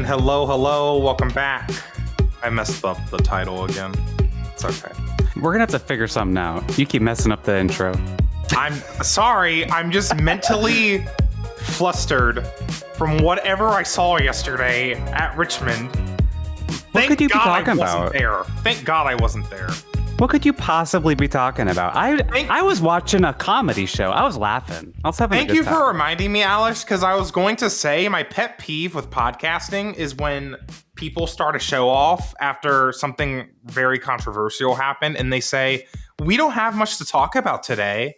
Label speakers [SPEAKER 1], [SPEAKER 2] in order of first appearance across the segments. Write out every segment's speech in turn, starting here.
[SPEAKER 1] hello, welcome back. I messed up the title again. It's okay.
[SPEAKER 2] We're gonna have to figure something out. You keep messing up the intro.
[SPEAKER 1] I'm sorry, I'm just mentally flustered from whatever I saw yesterday at Richmond.
[SPEAKER 2] What could you be talking
[SPEAKER 1] about? Thank God I wasn't there.
[SPEAKER 2] What could you possibly be talking about? I was watching a comedy show. I was laughing. I was having a good time.
[SPEAKER 1] Thank you for reminding me, Alex, because I was going to say my pet peeve with podcasting is when people start a show off after something very controversial happened and they say, we don't have much to talk about today.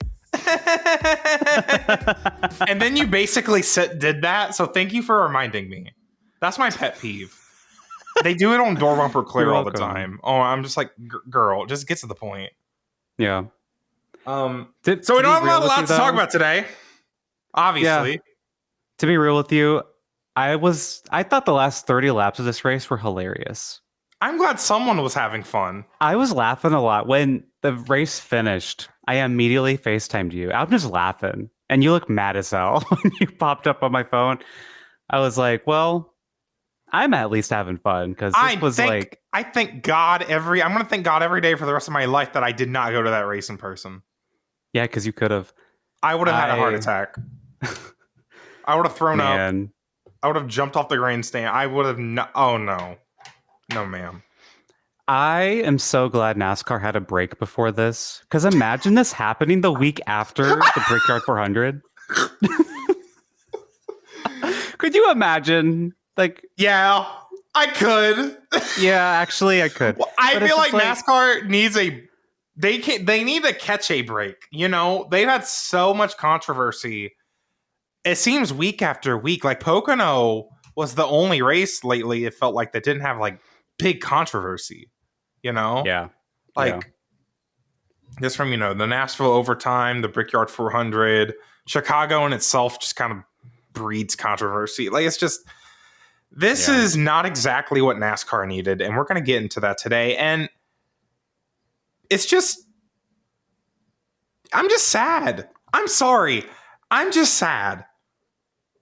[SPEAKER 1] And then you basically did that. So thank you for reminding me. That's my pet peeve. They do it on Door Bumper Clear all the time. Oh, I'm just like, girl, just get to the point.
[SPEAKER 2] Yeah.
[SPEAKER 1] So we don't have a lot to talk about today. Obviously.
[SPEAKER 2] Yeah. To be real with you, I thought the last 30 laps of this race were hilarious.
[SPEAKER 1] I'm glad someone was having fun.
[SPEAKER 2] I was laughing a lot. When the race finished, I immediately FaceTimed you. I'm just laughing. And you look mad as hell when you popped up on my phone. I was like, well, I'm at least having fun because this I'm going to thank God every day for the rest of my life that I did not go to that race in person. Yeah, because you could have.
[SPEAKER 1] I would have had a heart attack. I would have thrown up. I would have jumped off the grandstand. I would have not. Oh, no. No, ma'am.
[SPEAKER 2] I am so glad NASCAR had a break before this. Because imagine this happening the week after the Brickyard 400. Could you imagine? Like,
[SPEAKER 1] yeah, I could.
[SPEAKER 2] Yeah, actually, I could.
[SPEAKER 1] Well, I feel like NASCAR needs they need to catch a break. You know, they've had so much controversy. It seems week after week. Like Pocono was the only race lately. It felt like that didn't have like big controversy. You know, just from the Nashville overtime, the Brickyard 400, Chicago in itself just kind of breeds controversy. Like it's just. This is not exactly what NASCAR needed, and we're going to get into that today. And it's just, I'm just sad. I'm sorry. I'm just sad.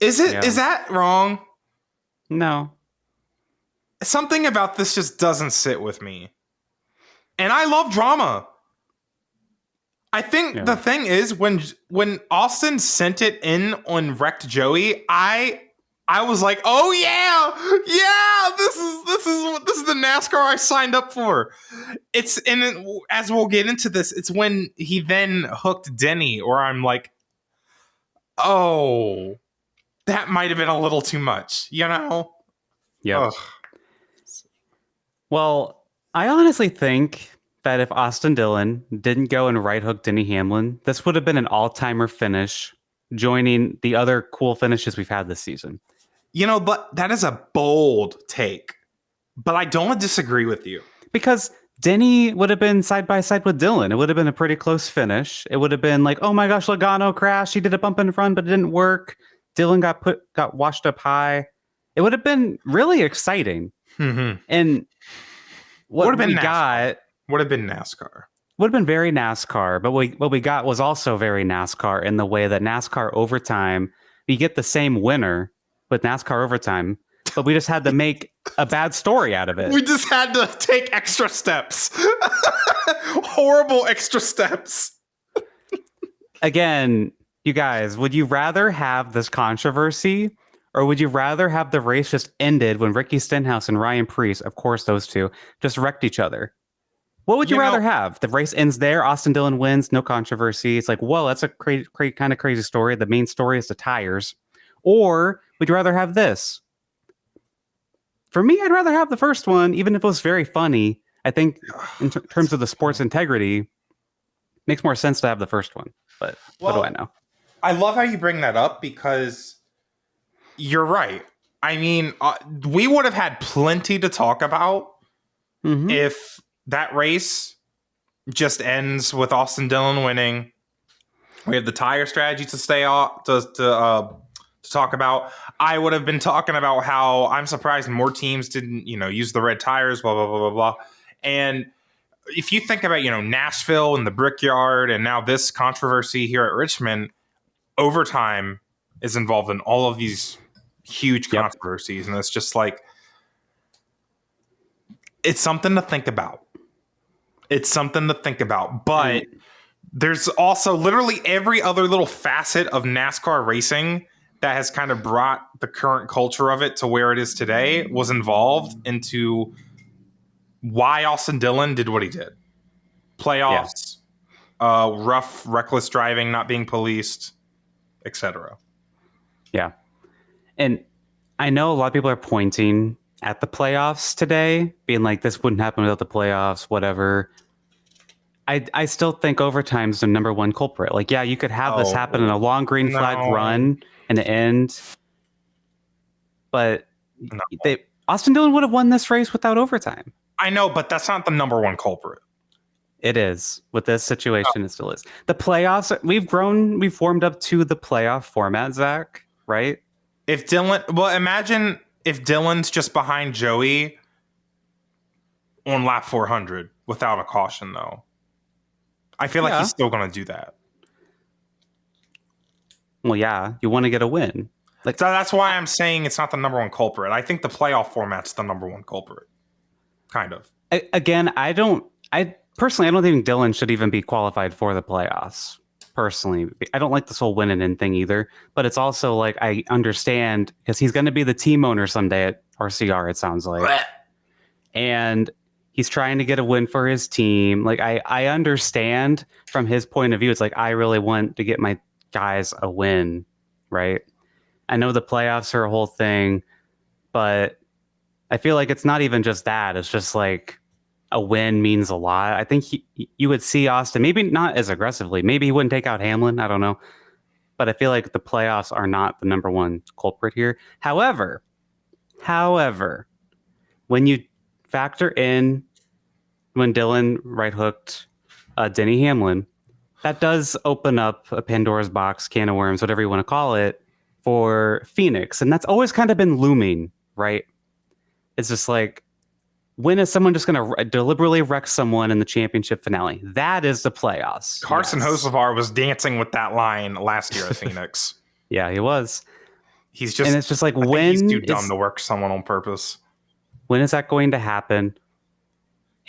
[SPEAKER 1] Is that wrong?
[SPEAKER 2] No.
[SPEAKER 1] Something about this just doesn't sit with me. And I love drama. I think the thing is when Austin sent it in on Wrecked Joey, I was like, oh yeah, this is the NASCAR I signed up for. As we'll get into this, it's when he then hooked Denny, or I'm like, oh, that might have been a little too much, Yeah.
[SPEAKER 2] Well, I honestly think that if Austin Dillon didn't go and right hook Denny Hamlin, this would have been an all-timer finish, joining the other cool finishes we've had this season.
[SPEAKER 1] But that is a bold take. But I don't disagree with you.
[SPEAKER 2] Because Denny would have been side by side with Dillon. It would have been a pretty close finish. It would have been like, oh my gosh, Logano crashed. He did a bump in front, but it didn't work. Dillon got washed up high. It would have been really exciting.
[SPEAKER 1] Mm-hmm.
[SPEAKER 2] And what we got
[SPEAKER 1] would have been NASCAR.
[SPEAKER 2] Would have been very NASCAR. But what we got was also very NASCAR in the way that NASCAR overtime, you get the same winner with NASCAR overtime, but we just had to make a bad story out of it.
[SPEAKER 1] We just had to take extra steps. Horrible extra steps.
[SPEAKER 2] Again, you guys, would you rather have this controversy, or would you rather have the race just ended when Ricky Stenhouse and Ryan Preece, of course those two, just wrecked each other? What would you rather have? The race ends there, Austin Dillon wins, no controversy. It's like, whoa, that's a kind of crazy story. The main story is the tires. Or would you rather have this? For me, I'd rather have the first one, even if it was very funny. I think in terms of the sport's integrity, makes more sense to have the first one. But what do I know?
[SPEAKER 1] I love how you bring that up because you're right. I mean, we would have had plenty to talk about if that race just ends with Austin Dillon winning. We have the tire strategy to stay off, to talk about. I would have been talking about how I'm surprised more teams didn't, use the red tires, blah, blah, blah, blah, blah. And if you think about, Nashville and the Brickyard and now this controversy here at Richmond, overtime is involved in all of these huge controversies. And it's just like, it's something to think about. It's something to think about. But there's also literally every other little facet of NASCAR racing that has kind of brought the current culture of it to where it is today was involved into why Austin Dillon did what he did. Playoffs, rough, reckless driving, not being policed, etc.
[SPEAKER 2] Yeah. And I know a lot of people are pointing at the playoffs today, being like, this wouldn't happen without the playoffs, whatever. I still think overtime's the number one culprit. Like, yeah, you could have this happen in a long green flag run and the end, but Austin Dillon would have won this race without overtime.
[SPEAKER 1] I know, but that's not the number one culprit.
[SPEAKER 2] It is. With this situation, it still is. The playoffs, we've warmed up to the playoff format, Zach, right?
[SPEAKER 1] Imagine if Dillon's just behind Joey on lap 400 without a caution, though. I feel like he's still going to do that.
[SPEAKER 2] Well, yeah, you want to get a win.
[SPEAKER 1] Like, so that's why I'm saying it's not the number one culprit. I think the playoff format's the number one culprit. Kind of.
[SPEAKER 2] Again, personally, I don't think Dillon should even be qualified for the playoffs. Personally, I don't like this whole winning in thing either. But it's also like, I understand because he's going to be the team owner someday at RCR, it sounds like. And he's trying to get a win for his team. Like, I understand from his point of view. It's like, I really want to get my guys a win, right? I know the playoffs are a whole thing, but I feel like it's not even just that. It's just like a win means a lot. I think you would see Austin, maybe not as aggressively. Maybe he wouldn't take out Hamlin. I don't know. But I feel like the playoffs are not the number one culprit here. However, when you factor in when Dillon right hooked Denny Hamlin, that does open up a Pandora's box, can of worms, whatever you want to call it, for Phoenix. And that's always kind of been looming, right? It's just like, when is someone just going to deliberately wreck someone in the championship finale? That is the playoffs.
[SPEAKER 1] Carson Hocevar was dancing with that line last year at Phoenix.
[SPEAKER 2] Yeah, he was.
[SPEAKER 1] He's just,
[SPEAKER 2] and it's just like,
[SPEAKER 1] he's too dumb to work someone on purpose.
[SPEAKER 2] When is that going to happen?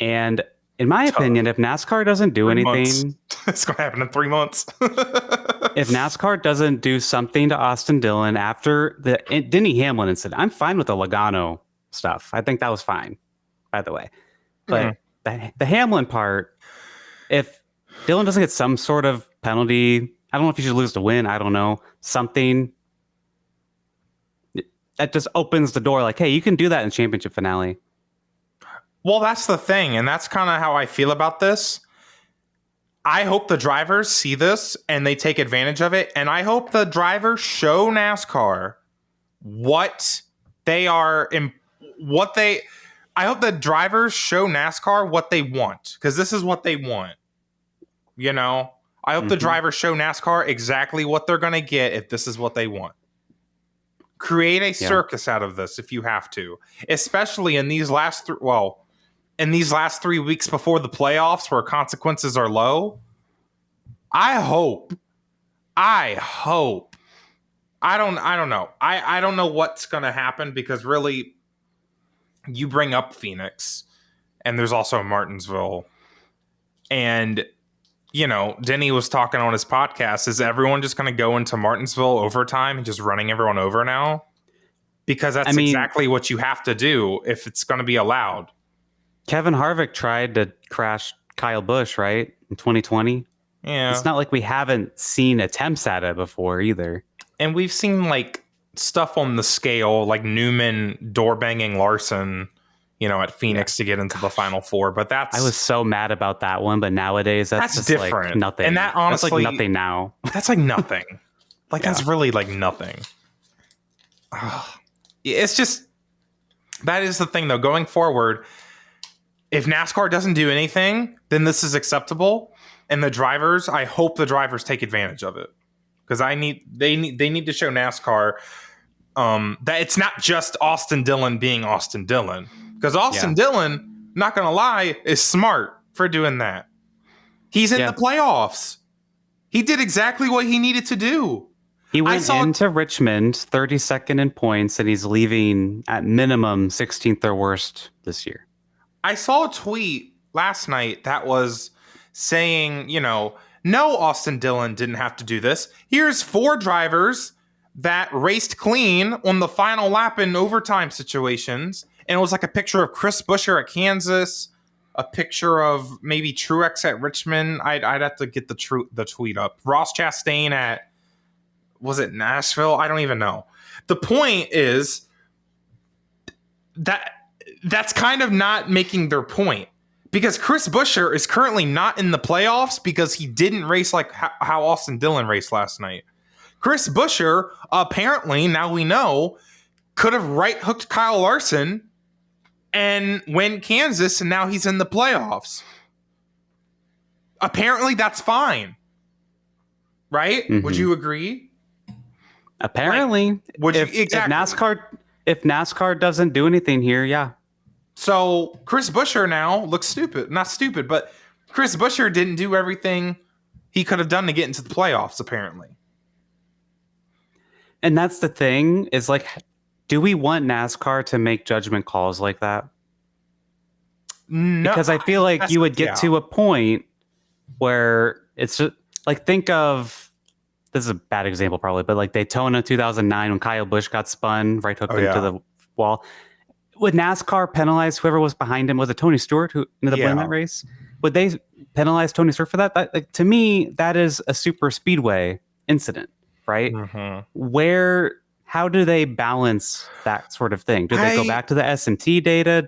[SPEAKER 2] And in my opinion, if NASCAR doesn't do anything,
[SPEAKER 1] it's going to happen in 3 months.
[SPEAKER 2] If NASCAR doesn't do something to Austin Dillon after the Denny Hamlin incident, I'm fine with the Logano stuff. I think that was fine, by the way. But the Hamlin part, if Dillon doesn't get some sort of penalty, I don't know if he should lose to win. I don't know. Something that just opens the door. Like, hey, you can do that in championship finale.
[SPEAKER 1] Well, that's the thing. And that's kind of how I feel about this. I hope the drivers see this and they take advantage of it. And I hope the drivers show NASCAR what they are, I hope the drivers show NASCAR what they want, because this is what they want. You know, I hope the drivers show NASCAR exactly what they're going to get if this is what they want. Create a circus out of this if you have to, especially in these last 3 weeks before the playoffs where consequences are low. I hope. I don't know. I don't know what's going to happen, because really, you bring up Phoenix and there's also Martinsville. And, you know, Denny was talking on his podcast. Is everyone just going to go into Martinsville overtime and just running everyone over now? Because that's exactly what you have to do if it's going to be allowed.
[SPEAKER 2] Kevin Harvick tried to crash Kyle Busch, right? In 2020.
[SPEAKER 1] Yeah.
[SPEAKER 2] It's not like we haven't seen attempts at it before either.
[SPEAKER 1] And we've seen like stuff on the scale, like Newman door banging Larson, you know, at Phoenix to get into the Final Four. But I
[SPEAKER 2] was so mad about that one. But nowadays that's just different. Like nothing.
[SPEAKER 1] And that honestly,
[SPEAKER 2] that's like nothing now.
[SPEAKER 1] That's like nothing. Like that's really like nothing. It's just, that is the thing though. Going forward, if NASCAR doesn't do anything, then this is acceptable. And the drivers, I hope the drivers take advantage of it, because they need to show NASCAR that it's not just Austin Dillon being Austin Dillon, because Austin Dillon, not gonna lie, is smart for doing that. He's in the playoffs. He did exactly what he needed to do.
[SPEAKER 2] He went into Richmond 32nd in points, and he's leaving at minimum 16th or worst this year.
[SPEAKER 1] I saw a tweet last night that was saying, no, Austin Dillon didn't have to do this. Here's 4 drivers that raced clean on the final lap in overtime situations. And it was like a picture of Chris Buescher at Kansas, a picture of maybe Truex at Richmond. I'd have to get the tweet up. Ross Chastain at, was it Nashville? I don't even know. The point is that's kind of not making their point, because Chris Buescher is currently not in the playoffs because he didn't race like how Austin Dillon raced last night. Chris Buescher, apparently, now we know, could have right-hooked Kyle Larson and win Kansas, and now he's in the playoffs. Apparently, that's fine. Right? Mm-hmm. Would you agree?
[SPEAKER 2] Apparently. Exactly. If NASCAR doesn't do anything here, yeah.
[SPEAKER 1] So Chris Buescher now looks stupid. Not stupid, but Chris Buescher didn't do everything he could have done to get into the playoffs, apparently.
[SPEAKER 2] And that's the thing, is like, do we want NASCAR to make judgment calls like that? No. Because I feel like you would get to a point where it's just, like, think of, this is a bad example probably, but like Daytona 2009 when Kyle Busch got spun, right hooked into the wall. Would NASCAR penalize whoever was behind him? Was it Tony Stewart who ended up winning that race? Would they penalize Tony Stewart for that? Like, to me, that is a super speedway incident, right? Mm-hmm. How do they balance that sort of thing? Do they go back to the S&T data?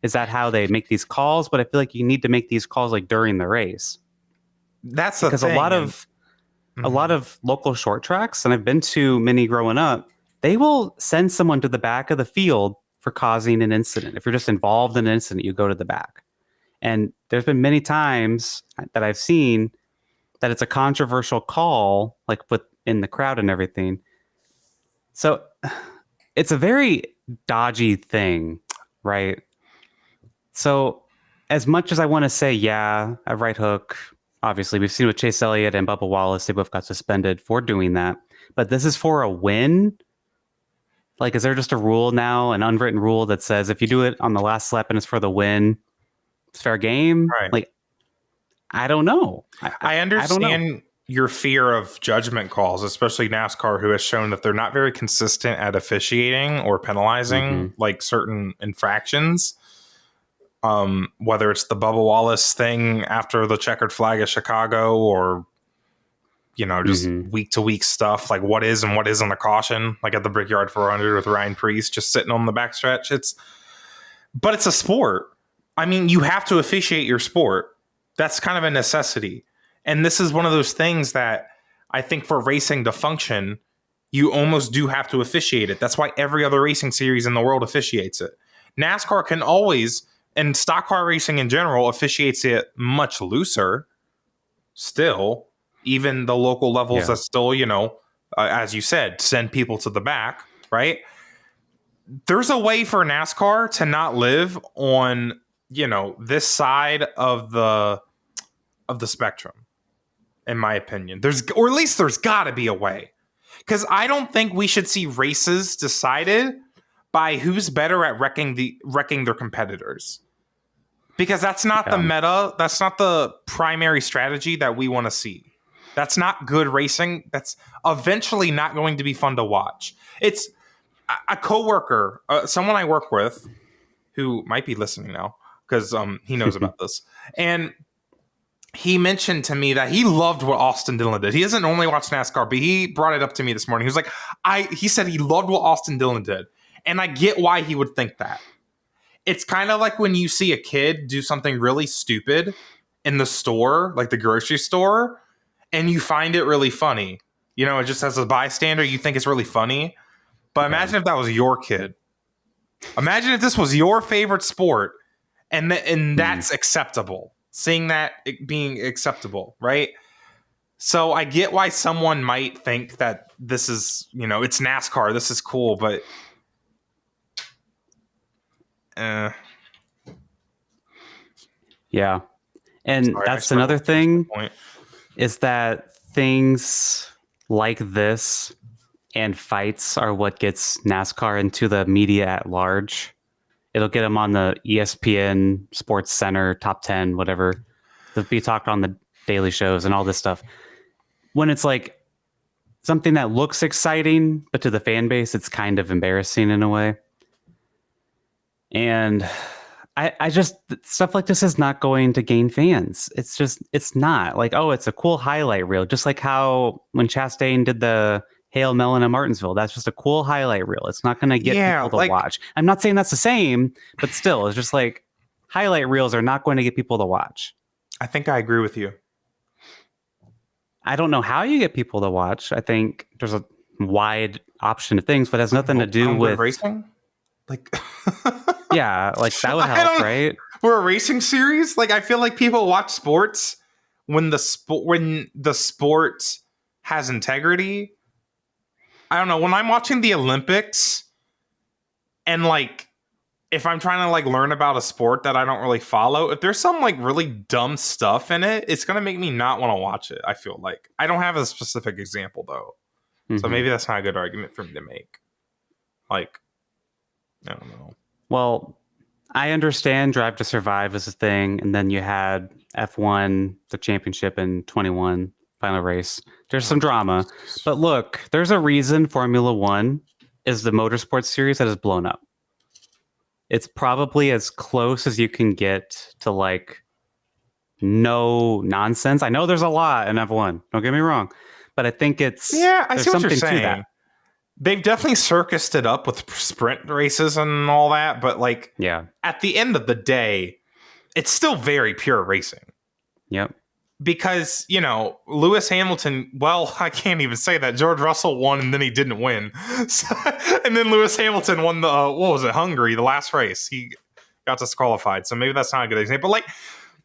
[SPEAKER 2] Is that how they make these calls? But I feel like you need to make these calls like during the race.
[SPEAKER 1] That's the thing.
[SPEAKER 2] Because a lot of local short tracks, and I've been to many growing up, they will send someone to the back of the field for causing an incident. If you're just involved in an incident, you go to the back. And there's been many times that I've seen that it's a controversial call, like in the crowd and everything. So it's a very dodgy thing, right? So as much as I want to say, yeah, a right hook, obviously we've seen with Chase Elliott and Bubba Wallace, they both got suspended for doing that. But this is for a win. Like, is there just a rule now, an unwritten rule that says if you do it on the last lap and it's for the win, it's fair game?
[SPEAKER 1] Right.
[SPEAKER 2] Like, I don't know.
[SPEAKER 1] I understand your fear of judgment calls, especially NASCAR, who has shown that they're not very consistent at officiating or penalizing like certain infractions. Whether it's the Bubba Wallace thing after the checkered flag at Chicago, or just week to week stuff, like what is and what isn't a caution, like at the Brickyard 400 with Ryan Preece just sitting on the backstretch. But it's a sport. I mean, you have to officiate your sport. That's kind of a necessity. And this is one of those things that I think for racing to function, you almost do have to officiate it. That's why every other racing series in the world officiates it. NASCAR can always, and stock car racing in general, officiates it much looser still. Even the local levels that still, as you said, send people to the back, right? There's a way for NASCAR to not live on, this side of the spectrum, in my opinion. Or at least there's got to be a way. Because I don't think we should see races decided by who's better at wrecking their competitors. Because that's not the meta. That's not the primary strategy that we want to see. That's not good racing. That's eventually not going to be fun to watch. It's a coworker, someone I work with, who might be listening now because he knows about this. And he mentioned to me that he loved what Austin Dillon did. He doesn't normally watch NASCAR, but he brought it up to me this morning. He was like, he said he loved what Austin Dillon did. And I get why he would think that. It's kind of like when you see a kid do something really stupid in the store, like the grocery store, and you find it really funny. Just as a bystander, you think it's really funny. But imagine if that was your kid. Imagine if this was your favorite sport and that's acceptable. Seeing that being acceptable, right? So I get why someone might think that this is, it's NASCAR. This is cool, but
[SPEAKER 2] yeah. And that's another thing, is that things like this and fights are what gets NASCAR into the media at large. It'll get him on the ESPN Sports Center top 10, whatever. To be talked on the daily shows and all this stuff. When it's like something that looks exciting, but to the fan base, it's kind of embarrassing in a way. And I just, stuff like this is not going to gain fans. It's not like, oh, it's a cool highlight reel. Just like how when Chastain did the Hail Melon in Martinsville, that's just a cool highlight reel. It's not going to get people to watch. I'm not saying that's the same, but still, it's just like highlight reels are not going to get people to watch.
[SPEAKER 1] I think I agree with you.
[SPEAKER 2] I don't know how you get people to watch. I think there's a wide option of things, but it has nothing to do with
[SPEAKER 1] racing. Like,
[SPEAKER 2] yeah, like that would help, right?
[SPEAKER 1] We're a racing series. Like, I feel like people watch sports when the sport has integrity. I don't know. When I'm watching the Olympics, and like, if I'm trying to like learn about a sport that I don't really follow, if there's some like really dumb stuff in it, it's gonna make me not want to watch it. I feel like I don't have a specific example though, so maybe that's not a good argument for me to make. Like, I don't know.
[SPEAKER 2] Well, I understand Drive to Survive is a thing, and then you had F1, the championship in 21, final race. There's some drama, but look, there's a reason Formula One is the motorsports series that has blown up. It's probably as close as you can get to like no nonsense. I know there's a lot in F1. Don't get me wrong, but I think it's
[SPEAKER 1] I see what you're saying. They've definitely circused it up with sprint races and all that, but like, at the end of the day, it's still very pure racing.
[SPEAKER 2] Yep.
[SPEAKER 1] Because, you know, Lewis Hamilton, well, I can't even say that. George Russell won and then he didn't win. And then Lewis Hamilton won the, Hungary, the last race. He got disqualified. So maybe that's not a good example. But like,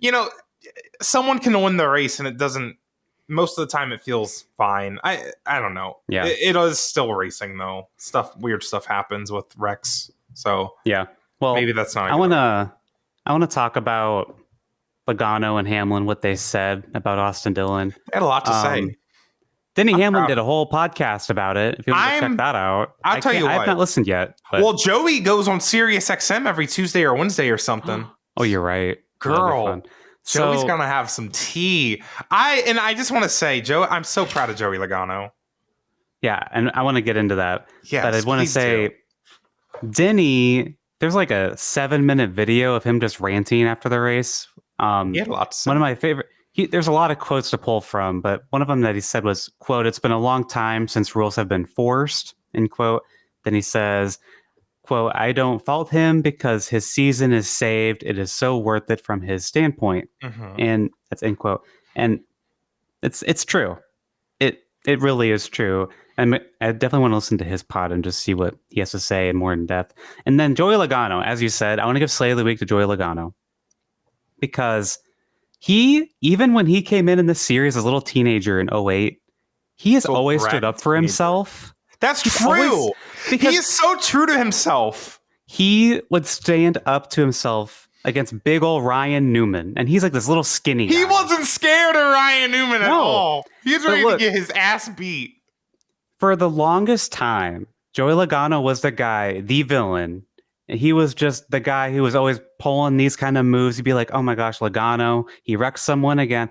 [SPEAKER 1] you know, someone can win the race and it doesn't, most of the time it feels fine. I don't know.
[SPEAKER 2] Yeah.
[SPEAKER 1] It is still racing though. Weird stuff happens with wrecks. So
[SPEAKER 2] yeah. Well,
[SPEAKER 1] maybe that's not.
[SPEAKER 2] I want to talk about Logano and Hamlin, what they said about Austin Dillon.
[SPEAKER 1] They had a lot to say.
[SPEAKER 2] Denny Hamlin did a whole podcast about it. If you want to check that out,
[SPEAKER 1] I'll tell you what.
[SPEAKER 2] I have not listened yet. But.
[SPEAKER 1] Well, Joey goes on Sirius XM every Tuesday or Wednesday or something.
[SPEAKER 2] Oh, you're right.
[SPEAKER 1] Girl. Joey's gonna have some tea. I just want to say, Joe, I'm so proud of Joey Logano.
[SPEAKER 2] Yeah, and I want to get into that.
[SPEAKER 1] Yes,
[SPEAKER 2] but I want to say, Denny, there's like a 7-minute video of him just ranting after the race.
[SPEAKER 1] He had a lot to say.
[SPEAKER 2] One of my favorite. There's a lot of quotes to pull from, but one of them that he said was, quote, "It's been a long time since rules have been forced," end quote. Then he says, quote, "I don't fault him because his season is saved. It is so worth it from his standpoint." And that's end quote. And it's true. It really is true. And I definitely want to listen to his pod and just see what he has to say in more in depth. And then Joey Logano, as you said, I want to give Slay of the Week to Joey Logano because even when he came in the series as a little teenager in 2008, he has always stood up for himself.
[SPEAKER 1] That's true. Because he is so true to himself.
[SPEAKER 2] He would stand up to himself against big old Ryan Newman. And he's like this little skinny guy.
[SPEAKER 1] He wasn't scared of Ryan Newman at all. He was ready to get his ass beat.
[SPEAKER 2] For the longest time, Joey Logano was the guy, the villain. He was just the guy who was always pulling these kind of moves. You'd be like, oh my gosh, Logano, he wrecked someone again.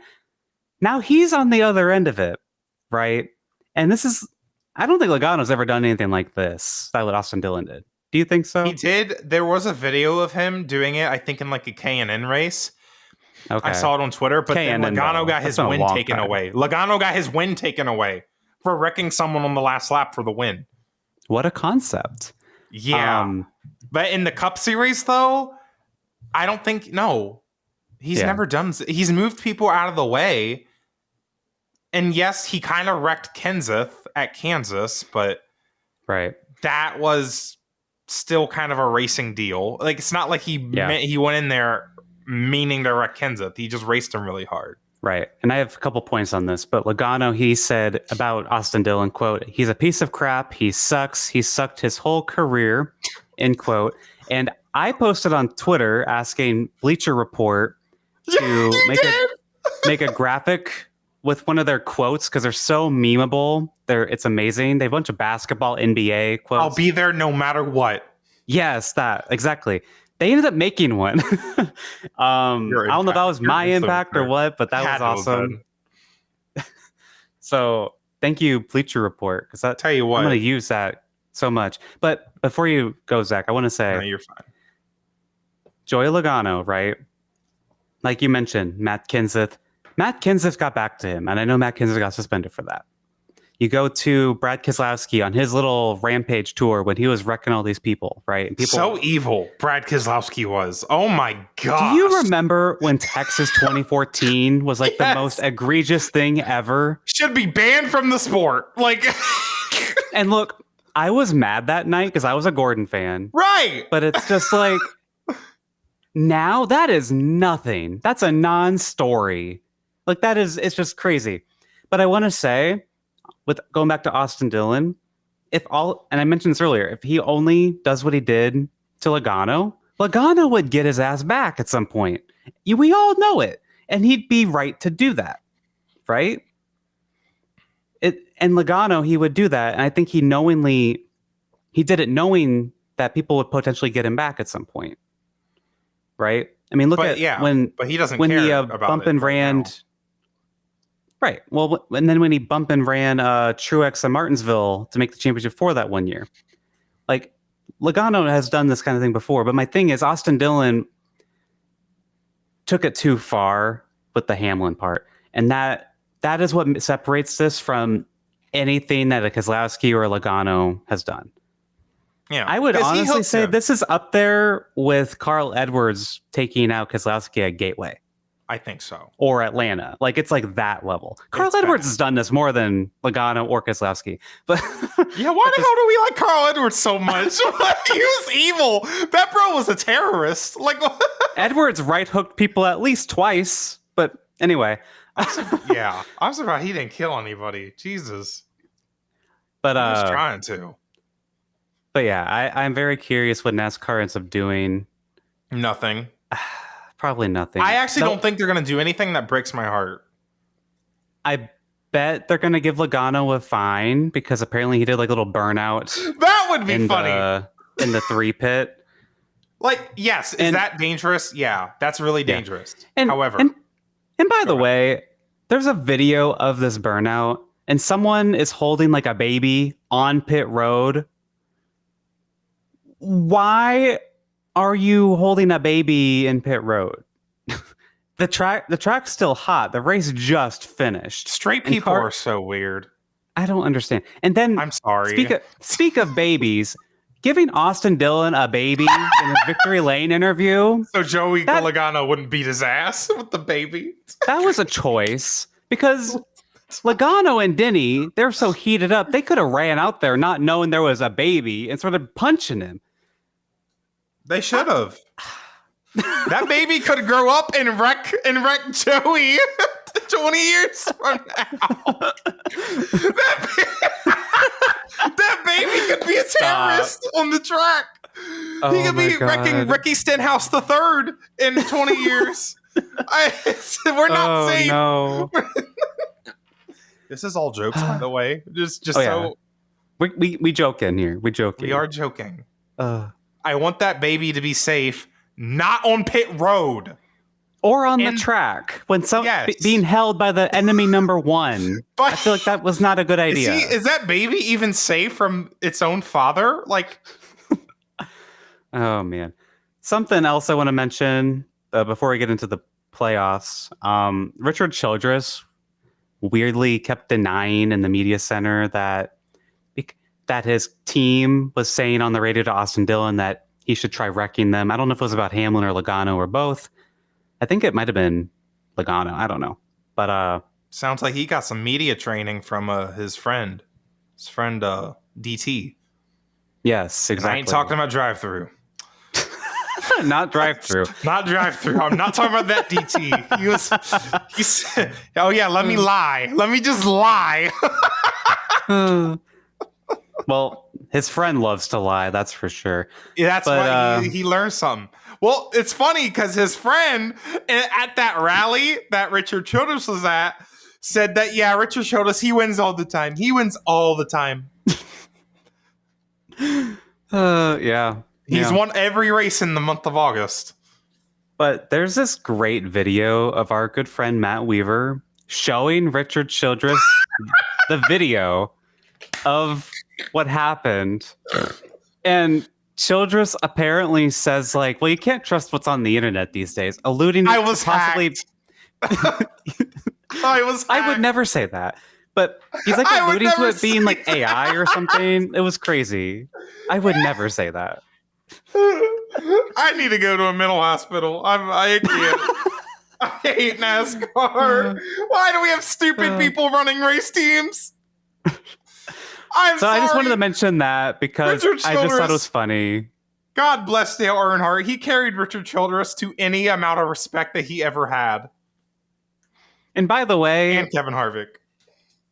[SPEAKER 2] Now he's on the other end of it, right? And I don't think Logano's ever done anything like this, that what Austin Dillon did. Do you think so?
[SPEAKER 1] He did. There was a video of him doing it, I think in like a K&N race. Okay. I saw it on Twitter, but then Logano got his win taken away. Logano got his win taken away for wrecking someone on the last lap for the win.
[SPEAKER 2] What a concept.
[SPEAKER 1] Yeah. But in the Cup Series, though, I don't think, he's never done, he's moved people out of the way. And yes, he kind of wrecked Kenseth at Kansas, but that was still kind of a racing deal. Like, it's not like he went in there meaning to wreck Kenseth. He just raced him really hard.
[SPEAKER 2] Right. And I have a couple points on this, but Logano, he said about Austin Dillon, quote, "He's a piece of crap. He sucks. He sucked his whole career," end quote. And I posted on Twitter asking Bleacher Report to make a graphic with one of their quotes because they're so memeable. It's amazing. They have a bunch of basketball, NBA quotes.
[SPEAKER 1] I'll be there no matter what.
[SPEAKER 2] Yes, that exactly. They ended up making one. I don't know if that was my impact or what, but that was awesome. So thank you, Bleacher Report, because I'm going to use that so much. But before you go, Zach, I want to say,
[SPEAKER 1] no, you're fine.
[SPEAKER 2] Joey Logano, right? Like you mentioned, Matt Kenseth. Matt Kenseth got back to him, and I know Matt Kenseth got suspended for that. You go to Brad Keselowski on his little rampage tour when he was wrecking all these people, right? And people,
[SPEAKER 1] so evil Brad Keselowski was. Oh my god!
[SPEAKER 2] Do you remember when Texas 2014 was like the most egregious thing ever?
[SPEAKER 1] Should be banned from the sport. Like,
[SPEAKER 2] and look, I was mad that night because I was a Gordon fan,
[SPEAKER 1] right?
[SPEAKER 2] But it's just like now that is nothing. That's a non-story. Like it's just crazy. But I want to say, with going back to Austin Dillon, and I mentioned this earlier, if he only does what he did to Logano would get his ass back at some point. We all know it, and he'd be right to do that, right? And Logano, he would do that, and I think he did it knowing that people would potentially get him back at some point, right? I mean, but he doesn't when care he about bump and ran. Right. Well, and then when he bump and ran Truex and Martinsville to make the championship for that one year, like Logano has done this kind of thing before. But my thing is, Austin Dillon took it too far with the Hamlin part, and that is what separates this from anything that a Keselowski or a Logano has done. Yeah, I would honestly say this is up there with Carl Edwards taking out Keselowski at Gateway.
[SPEAKER 1] I think so.
[SPEAKER 2] Or Atlanta. Like, it's like that level. Carl Edwards has done this more than Logano or Keselowski. But
[SPEAKER 1] yeah, why the hell do we like Carl Edwards so much? He was evil. That bro was a terrorist. Like,
[SPEAKER 2] Edwards right-hooked people at least twice. But anyway.
[SPEAKER 1] Yeah. I'm surprised he didn't kill anybody. Jesus.
[SPEAKER 2] But
[SPEAKER 1] he was trying to.
[SPEAKER 2] But yeah, I'm very curious what NASCAR ends up doing.
[SPEAKER 1] Nothing.
[SPEAKER 2] Probably nothing.
[SPEAKER 1] I actually don't think they're going to do anything that breaks my heart.
[SPEAKER 2] I bet they're going to give Logano a fine because apparently he did like a little burnout.
[SPEAKER 1] That would be funny.
[SPEAKER 2] In the 3 pit.
[SPEAKER 1] Like, yes. Is that dangerous? Yeah, that's really dangerous.
[SPEAKER 2] And,
[SPEAKER 1] however.
[SPEAKER 2] And by the way, there's a video of this burnout and someone is holding like a baby on pit road. Why are you holding a baby in pit road? The track's still hot. The race just finished.
[SPEAKER 1] Straight people are so weird.
[SPEAKER 2] I don't understand. And then
[SPEAKER 1] I'm sorry.
[SPEAKER 2] Speak of babies, giving Austin Dillon a baby in his Victory Lane interview.
[SPEAKER 1] So Joey Logano wouldn't beat his ass with the baby.
[SPEAKER 2] That was a choice because Logano and Denny, they're so heated up, they could have ran out there not knowing there was a baby and started punching him.
[SPEAKER 1] They should have. That baby could grow up and wreck Joey 20 years from now. That baby could be a terrorist on the track. He could be wrecking Ricky Stenhouse III in 20 years. We're not safe.
[SPEAKER 2] No.
[SPEAKER 1] This is all jokes, by the way. Just
[SPEAKER 2] we joke in here. We joke.
[SPEAKER 1] We are joking. I want that baby to be safe, not on pit road.
[SPEAKER 2] Or on the track when being held by the enemy number 1. But I feel like that was not a good idea.
[SPEAKER 1] Is that baby even safe from its own father? Like,
[SPEAKER 2] oh man. Something else I want to mention before we get into the playoffs. Richard Childress weirdly kept denying in the media center that his team was saying on the radio to Austin Dillon that he should try wrecking them. I don't know if it was about Hamlin or Logano or both. I think it might have been Logano. I don't know. But
[SPEAKER 1] sounds like he got some media training from his friend DT.
[SPEAKER 2] Yes, exactly.
[SPEAKER 1] And I ain't talking about drive-through.
[SPEAKER 2] Not drive-through.
[SPEAKER 1] Not drive-through. I'm not talking about that DT. He said, oh yeah, let me lie. Let me just lie.
[SPEAKER 2] Well, his friend loves to lie, that's for sure.
[SPEAKER 1] Yeah, that's why he learned something. Well, it's funny because his friend at that rally that Richard Childress was at said that, yeah, Richard Childress, he wins all the time. He wins all the time.
[SPEAKER 2] Yeah.
[SPEAKER 1] He's won every race in the month of August.
[SPEAKER 2] But there's this great video of our good friend Matt Weaver showing Richard Childress the video of what happened. And Childress apparently says, like, well, you can't trust what's on the internet these days, alluding
[SPEAKER 1] I was
[SPEAKER 2] to possibly... I would never say that. But he's like alluding to it being like AI or something. It was crazy. I would never say that.
[SPEAKER 1] I need to go to a mental hospital. I can't. I hate NASCAR. Why do we have stupid people running race teams? I
[SPEAKER 2] just wanted to mention that because I just thought it was funny.
[SPEAKER 1] God bless Dale Earnhardt. He carried Richard Childress to any amount of respect that he ever had.
[SPEAKER 2] And by the way...
[SPEAKER 1] And Kevin Harvick.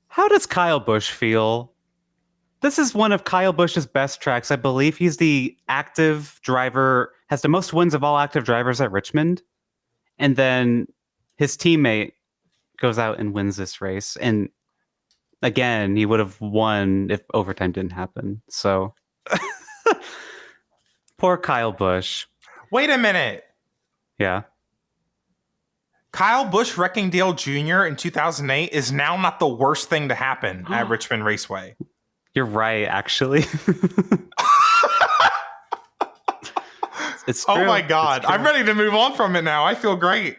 [SPEAKER 2] How does Kyle Busch feel? This is one of Kyle Busch's best tracks. I believe he's the active driver, has the most wins of all active drivers at Richmond. And then his teammate goes out and wins this race. And again, he would have won if overtime didn't happen. So poor Kyle Busch.
[SPEAKER 1] Wait a minute.
[SPEAKER 2] Yeah.
[SPEAKER 1] Kyle Busch wrecking Dale Jr. in 2008 is now not the worst thing to happen at Richmond Raceway.
[SPEAKER 2] You're right, actually. It's true.
[SPEAKER 1] Oh my God. I'm ready to move on from it now. I feel great.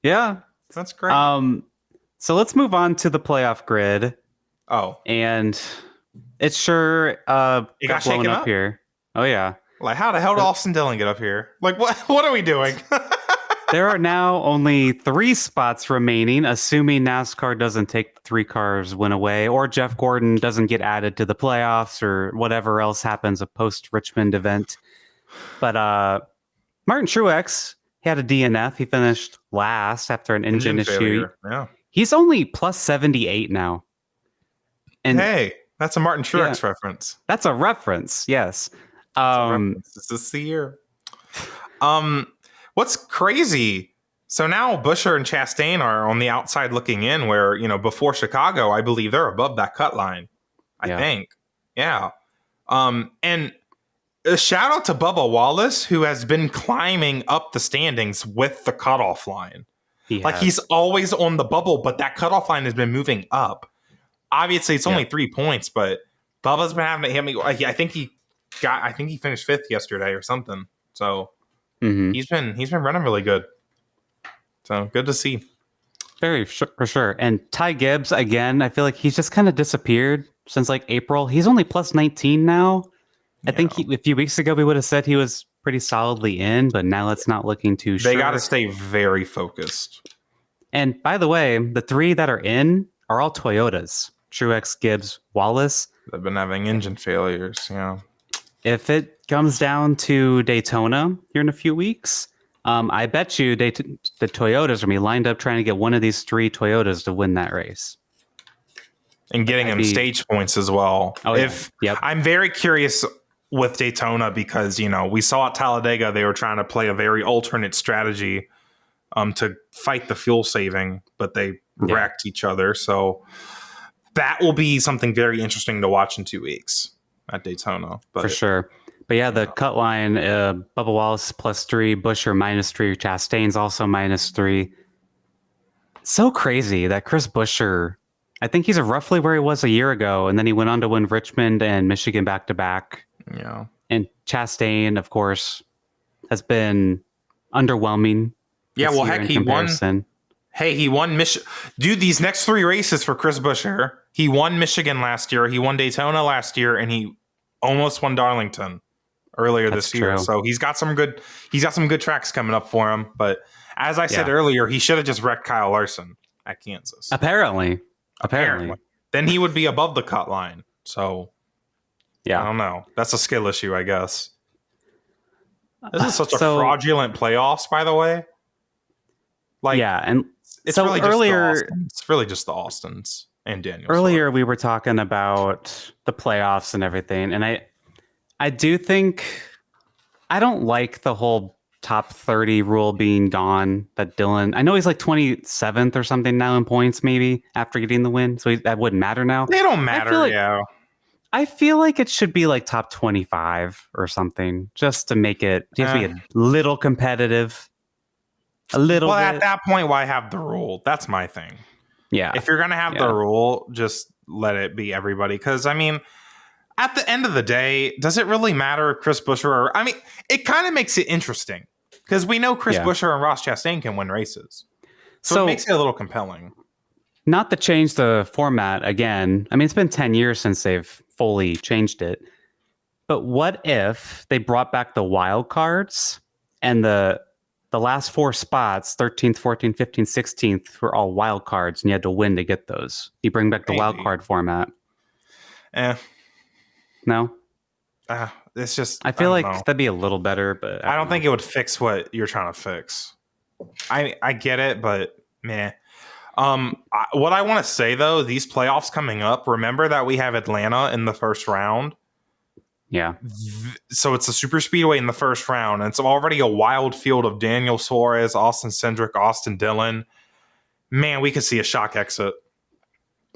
[SPEAKER 2] Yeah.
[SPEAKER 1] That's great.
[SPEAKER 2] So let's move on to the playoff grid.
[SPEAKER 1] Oh.
[SPEAKER 2] And it's sure
[SPEAKER 1] it got shaken up
[SPEAKER 2] here. Oh yeah.
[SPEAKER 1] Like, how the hell did Austin Dillon get up here? Like, what are we doing?
[SPEAKER 2] There are now only 3 spots remaining, assuming NASCAR doesn't take the 3 cars win away, or Jeff Gordon doesn't get added to the playoffs, or whatever else happens a post-Richmond event. But Martin Truex, he had a DNF. He finished last after an engine issue.
[SPEAKER 1] Failure. Yeah.
[SPEAKER 2] He's only plus 78 now. And
[SPEAKER 1] hey, that's a Martin Truex reference.
[SPEAKER 2] That's a reference, yes.
[SPEAKER 1] This is the year. What's crazy? So now Buescher and Chastain are on the outside looking in, where, you know, before Chicago, I believe they're above that cut line. I think. Yeah. And a shout out to Bubba Wallace, who has been climbing up the standings with the cutoff line. He's always on the bubble, but that cutoff line has been moving up. Obviously, it's only 3 points, but Bubba's been having to hit me. I think he finished 5th yesterday or something. So he's been running really good. So good to see.
[SPEAKER 2] For sure. And Ty Gibbs, again, I feel like he's just kind of disappeared since like April. He's only plus 19 now. I think a few weeks ago we would have said he was pretty solidly in, but now it's not looking too sure.
[SPEAKER 1] They got to stay very focused.
[SPEAKER 2] And by the way, the 3 that are in are all Toyotas. Truex, Gibbs, Wallace.
[SPEAKER 1] They've been having engine failures, yeah.
[SPEAKER 2] If it comes down to Daytona here in a few weeks, I bet you the Toyotas are going to be lined up trying to get one of these 3 Toyotas to win that race.
[SPEAKER 1] And getting them stage points as well.
[SPEAKER 2] Oh,
[SPEAKER 1] I'm very curious with Daytona because, you know, we saw at Talladega they were trying to play a very alternate strategy to fight the fuel saving, but they wrecked each other. So that will be something very interesting to watch in 2 weeks at Daytona. But,
[SPEAKER 2] for sure. But yeah, the cut line, Bubba Wallace plus 3, Buescher minus 3, Chastain's also minus 3. So crazy that Chris Buescher, I think he's roughly where he was a year ago, and then he went on to win Richmond and Michigan back-to-back.
[SPEAKER 1] Yeah.
[SPEAKER 2] And Chastain, of course, has been underwhelming.
[SPEAKER 1] Yeah, well, heck, he won. Hey, he won Michigan. Dude, these next 3 races for Chris Buescher, he won Michigan last year, he won Daytona last year, and he almost won Darlington earlier this year. So he's got some good tracks coming up for him. But as I said earlier, he should have just wrecked Kyle Larson at Kansas.
[SPEAKER 2] Apparently.
[SPEAKER 1] Then he would be above the cut line. So I don't know. That's a skill issue, I guess. This is such a fraudulent playoffs, by the way.
[SPEAKER 2] And
[SPEAKER 1] it's really just the Austins and Daniel.
[SPEAKER 2] Earlier, we were talking about the playoffs and everything, and I do think I don't like the whole top 30 rule being gone. That Dillon, I know he's like 27th or something now in points, maybe after getting the win, so that wouldn't matter now.
[SPEAKER 1] They don't matter.
[SPEAKER 2] I feel like it should be like top 25 or something, just to make it just be a little competitive. A little bit.
[SPEAKER 1] At that point, why have the rule? That's my thing.
[SPEAKER 2] Yeah.
[SPEAKER 1] If you're going to have the rule, just let it be everybody. Because, I mean, at the end of the day, does it really matter if Chris Buescher or... I mean, it kind of makes it interesting. Because we know Chris Buescher and Ross Chastain can win races. So it makes it a little compelling.
[SPEAKER 2] Not to change the format again. I mean, it's been 10 years since they've fully changed it. But what if they brought back the wild cards and the last 4 spots, 13th, 14th, 15th, 16th, were all wild cards and you had to win to get those? You bring back the wild card format. No?
[SPEAKER 1] It's just...
[SPEAKER 2] I feel like that'd be a little better, but...
[SPEAKER 1] I don't think it would fix what you're trying to fix. I get it, but meh. What I want to say, though, these playoffs coming up, remember that we have Atlanta in the first round?
[SPEAKER 2] Yeah.
[SPEAKER 1] So it's a super speedway in the first round, and it's already a wild field of Daniel Suarez, Austin Cindric, Austin Dillon. Man, we could see a shock exit.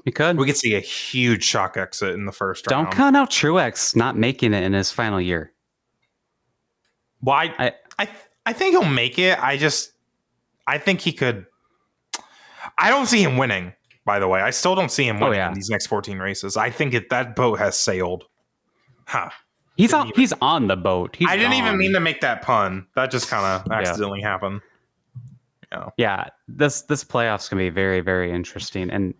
[SPEAKER 1] We could see a huge shock exit in the first round.
[SPEAKER 2] Don't count out Truex not making it in his final year.
[SPEAKER 1] Well, I think he'll make it. I think he could... I don't see him winning, by the way. I still don't see him winning in these next 14 races. I think that boat has sailed. Huh.
[SPEAKER 2] He's on the boat.
[SPEAKER 1] I didn't even mean to make that pun. That just kind of accidentally happened.
[SPEAKER 2] Yeah, this playoff's going to be very, very interesting. And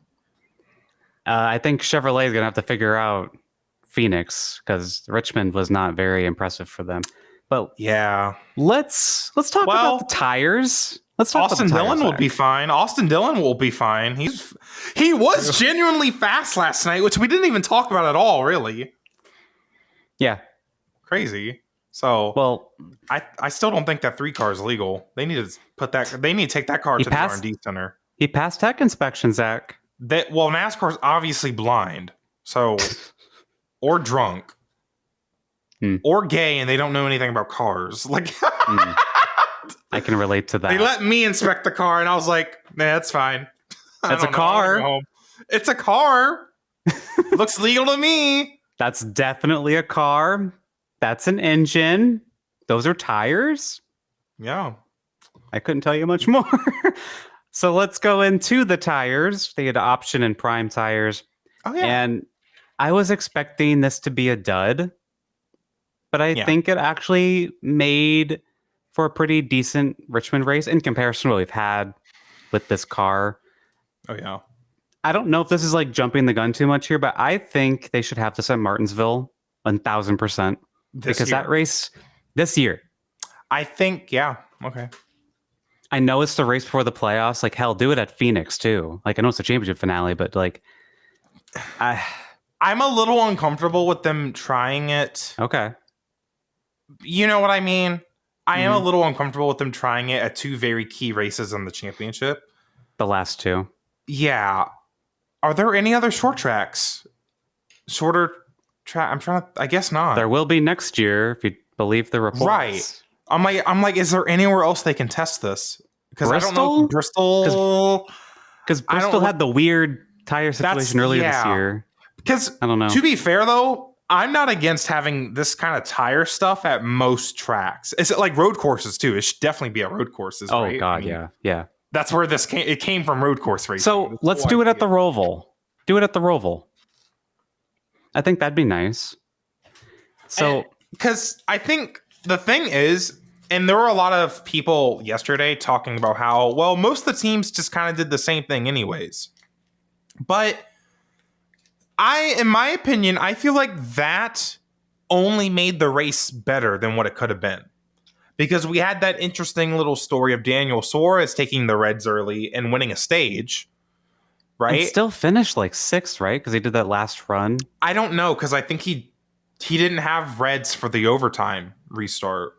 [SPEAKER 2] I think Chevrolet is going to have to figure out Phoenix, because Richmond was not very impressive for them. But
[SPEAKER 1] yeah,
[SPEAKER 2] let's talk about the tires.
[SPEAKER 1] Austin Dillon will be fine. Austin Dillon will be fine. He was genuinely fast last night, which we didn't even talk about at all, really.
[SPEAKER 2] Yeah.
[SPEAKER 1] Crazy. So I still don't think that 3 car is legal. They need to take that car to the R&D center.
[SPEAKER 2] He passed tech inspection, Zach.
[SPEAKER 1] NASCAR's obviously blind. So or drunk. Or gay, and they don't know anything about cars. Like
[SPEAKER 2] I can relate to that.
[SPEAKER 1] They let me inspect the car, and I was like, nah, that's fine.
[SPEAKER 2] It's a car.
[SPEAKER 1] It's a car. Looks legal to me.
[SPEAKER 2] That's definitely a car. That's an engine. Those are tires.
[SPEAKER 1] Yeah.
[SPEAKER 2] I couldn't tell you much more. So let's go into the tires. They had option and prime tires.
[SPEAKER 1] Oh, yeah.
[SPEAKER 2] And I was expecting this to be a dud, but I think it actually made for a pretty decent Richmond race in comparison to what we've had with this car.
[SPEAKER 1] Oh, yeah.
[SPEAKER 2] I don't know if this is like jumping the gun too much here, but I think they should have this at Martinsville 1,000%. Because that race this year.
[SPEAKER 1] I think, yeah. Okay.
[SPEAKER 2] I know it's the race before the playoffs. Like, hell, do it at Phoenix, too. Like, I know it's the championship finale, but like...
[SPEAKER 1] I'm a little uncomfortable with them trying it.
[SPEAKER 2] Okay.
[SPEAKER 1] You know what I mean? I am a little uncomfortable with them trying it at 2 very key races in the championship.
[SPEAKER 2] The last 2.
[SPEAKER 1] Yeah. Are there any other short tracks? Shorter track? I guess not.
[SPEAKER 2] There will be next year, if you believe the reports.
[SPEAKER 1] Right. I'm like, is there anywhere else they can test this? Because I don't know. Bristol.
[SPEAKER 2] Because Bristol had the weird tire situation earlier this year.
[SPEAKER 1] Because
[SPEAKER 2] I don't know.
[SPEAKER 1] To be fair, though, I'm not against having this kind of tire stuff at most tracks. Is it like road courses too? It should definitely be at road courses.
[SPEAKER 2] Oh
[SPEAKER 1] right?
[SPEAKER 2] God, yeah.
[SPEAKER 1] That's where this came. It came from road course racing.
[SPEAKER 2] So let's do it at the Roval. Do it at the Roval. I think that'd be nice. So,
[SPEAKER 1] because I think the thing is, and there were a lot of people yesterday talking about how, well, most of the teams just kind of did the same thing anyways. But in my opinion, I feel like that only made the race better than what it could have been. Because we had that interesting little story of Daniel Suarez taking the reds early and winning a stage. Right?
[SPEAKER 2] And still finished like 6th, right? Because he did that last run.
[SPEAKER 1] I don't know, because I think he didn't have reds for the overtime restart.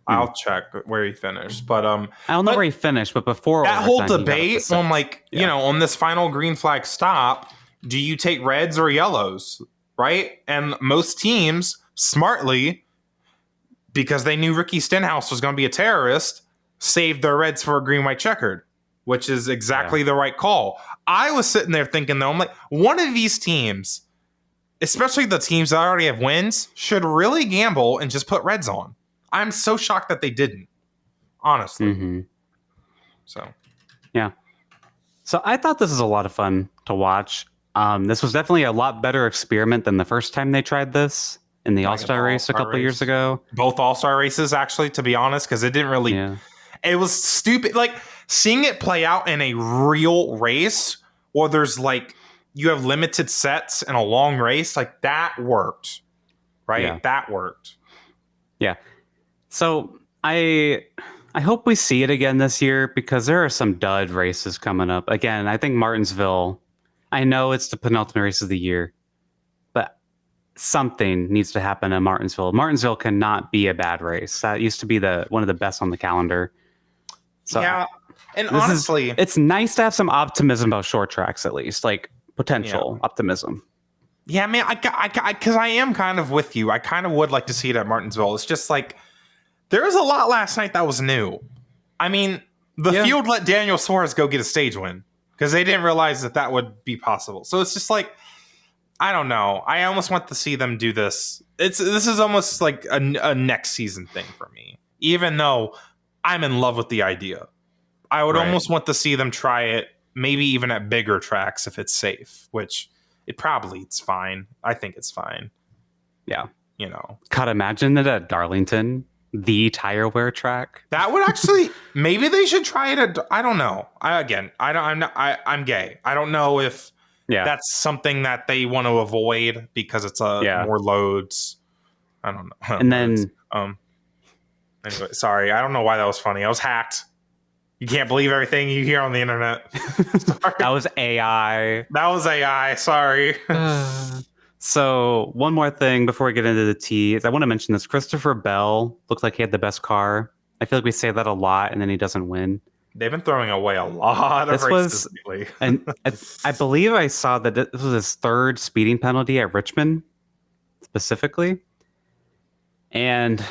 [SPEAKER 1] I'll check where he finished, but
[SPEAKER 2] I don't know where he finished, but before
[SPEAKER 1] that whole debate on on this final green flag stop, do you take reds or yellows, right? And most teams smartly, because they knew Ricky Stenhouse was going to be a terrorist, saved their reds for a green white checkered, which is exactly the right call. I was sitting there thinking, though, I'm like, one of these teams especially the teams that already have wins, should really gamble and just put reds on. I'm so shocked that they didn't, honestly.
[SPEAKER 2] Mm-hmm.
[SPEAKER 1] So,
[SPEAKER 2] yeah. So I thought this was a lot of fun to watch. This was definitely a lot better experiment than the first time they tried this in the All-Star race a couple years ago.
[SPEAKER 1] Both All-Star races, actually, to be honest, because it didn't really... Yeah. It was stupid. Like, seeing it play out in a real race where there's, like, you have limited sets in a long race, like, that worked. Right? Yeah. That worked.
[SPEAKER 2] Yeah. So, I hope we see it again this year because there are some dud races coming up. Again, I think Martinsville... I know it's the penultimate race of the year, but something needs to happen in Martinsville. Martinsville cannot be a bad race. That used to be one of the best on the calendar. So
[SPEAKER 1] yeah, and honestly,
[SPEAKER 2] it's nice to have some optimism about short tracks, at least, like potential optimism.
[SPEAKER 1] Yeah, man, because I am kind of with you. I kind of would like to see it at Martinsville. It's just like there was a lot last night that was new. I mean, the field let Daniel Suarez go get a stage win because they didn't realize that would be possible. So it's just like, I don't know. I almost want to see them do this. This is almost like a next season thing for me, even though I'm in love with the idea. I would almost want to see them try it, maybe even at bigger tracks if it's safe, which it's fine. I think it's fine.
[SPEAKER 2] Yeah.
[SPEAKER 1] You know.
[SPEAKER 2] God, imagine it at Darlington, the tire wear track.
[SPEAKER 1] That would actually, maybe they should try it at, I don't know. I'm gay. I don't know if that's something that they want to avoid because it's more loads. I don't know.
[SPEAKER 2] And then,
[SPEAKER 1] anyway, sorry. I don't know why that was funny. I was hacked. You can't believe everything you hear on the internet.
[SPEAKER 2] That was AI.
[SPEAKER 1] That was AI. Sorry.
[SPEAKER 2] So one more thing before we get into the tea is I want to mention this. Christopher Bell looks like he had the best car. I feel like we say that a lot, and then he doesn't win.
[SPEAKER 1] They've been throwing away a lot of races lately.
[SPEAKER 2] And I believe I saw that this was his third speeding penalty at Richmond, specifically. And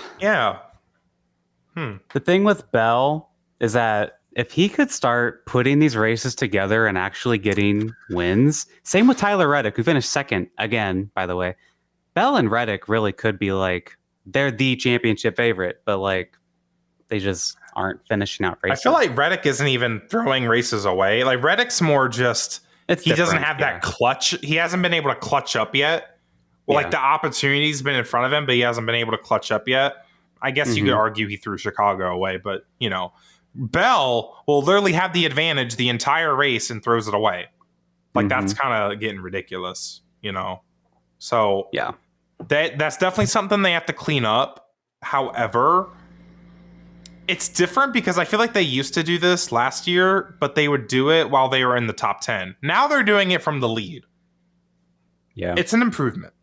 [SPEAKER 2] the thing with Bell is that if he could start putting these races together and actually getting wins, same with Tyler Reddick, who finished second again, by the way. Bell and Reddick really could be like, they're the championship favorite, but like they just aren't finishing out races.
[SPEAKER 1] I feel like Reddick isn't even throwing races away. Like Reddick's more just, he doesn't have that clutch. He hasn't been able to clutch up yet. Well, like the opportunity's been in front of him, but he hasn't been able to clutch up yet. I guess you could argue he threw Chicago away, but you know, Bell will literally have the advantage the entire race and throws it away. Like that's kind of getting ridiculous, you know? So that's definitely something they have to clean up. However, it's different because I feel like they used to do this last year, but they would do it while they were in the top 10. Now they're doing it from the lead.
[SPEAKER 2] Yeah.
[SPEAKER 1] It's an improvement.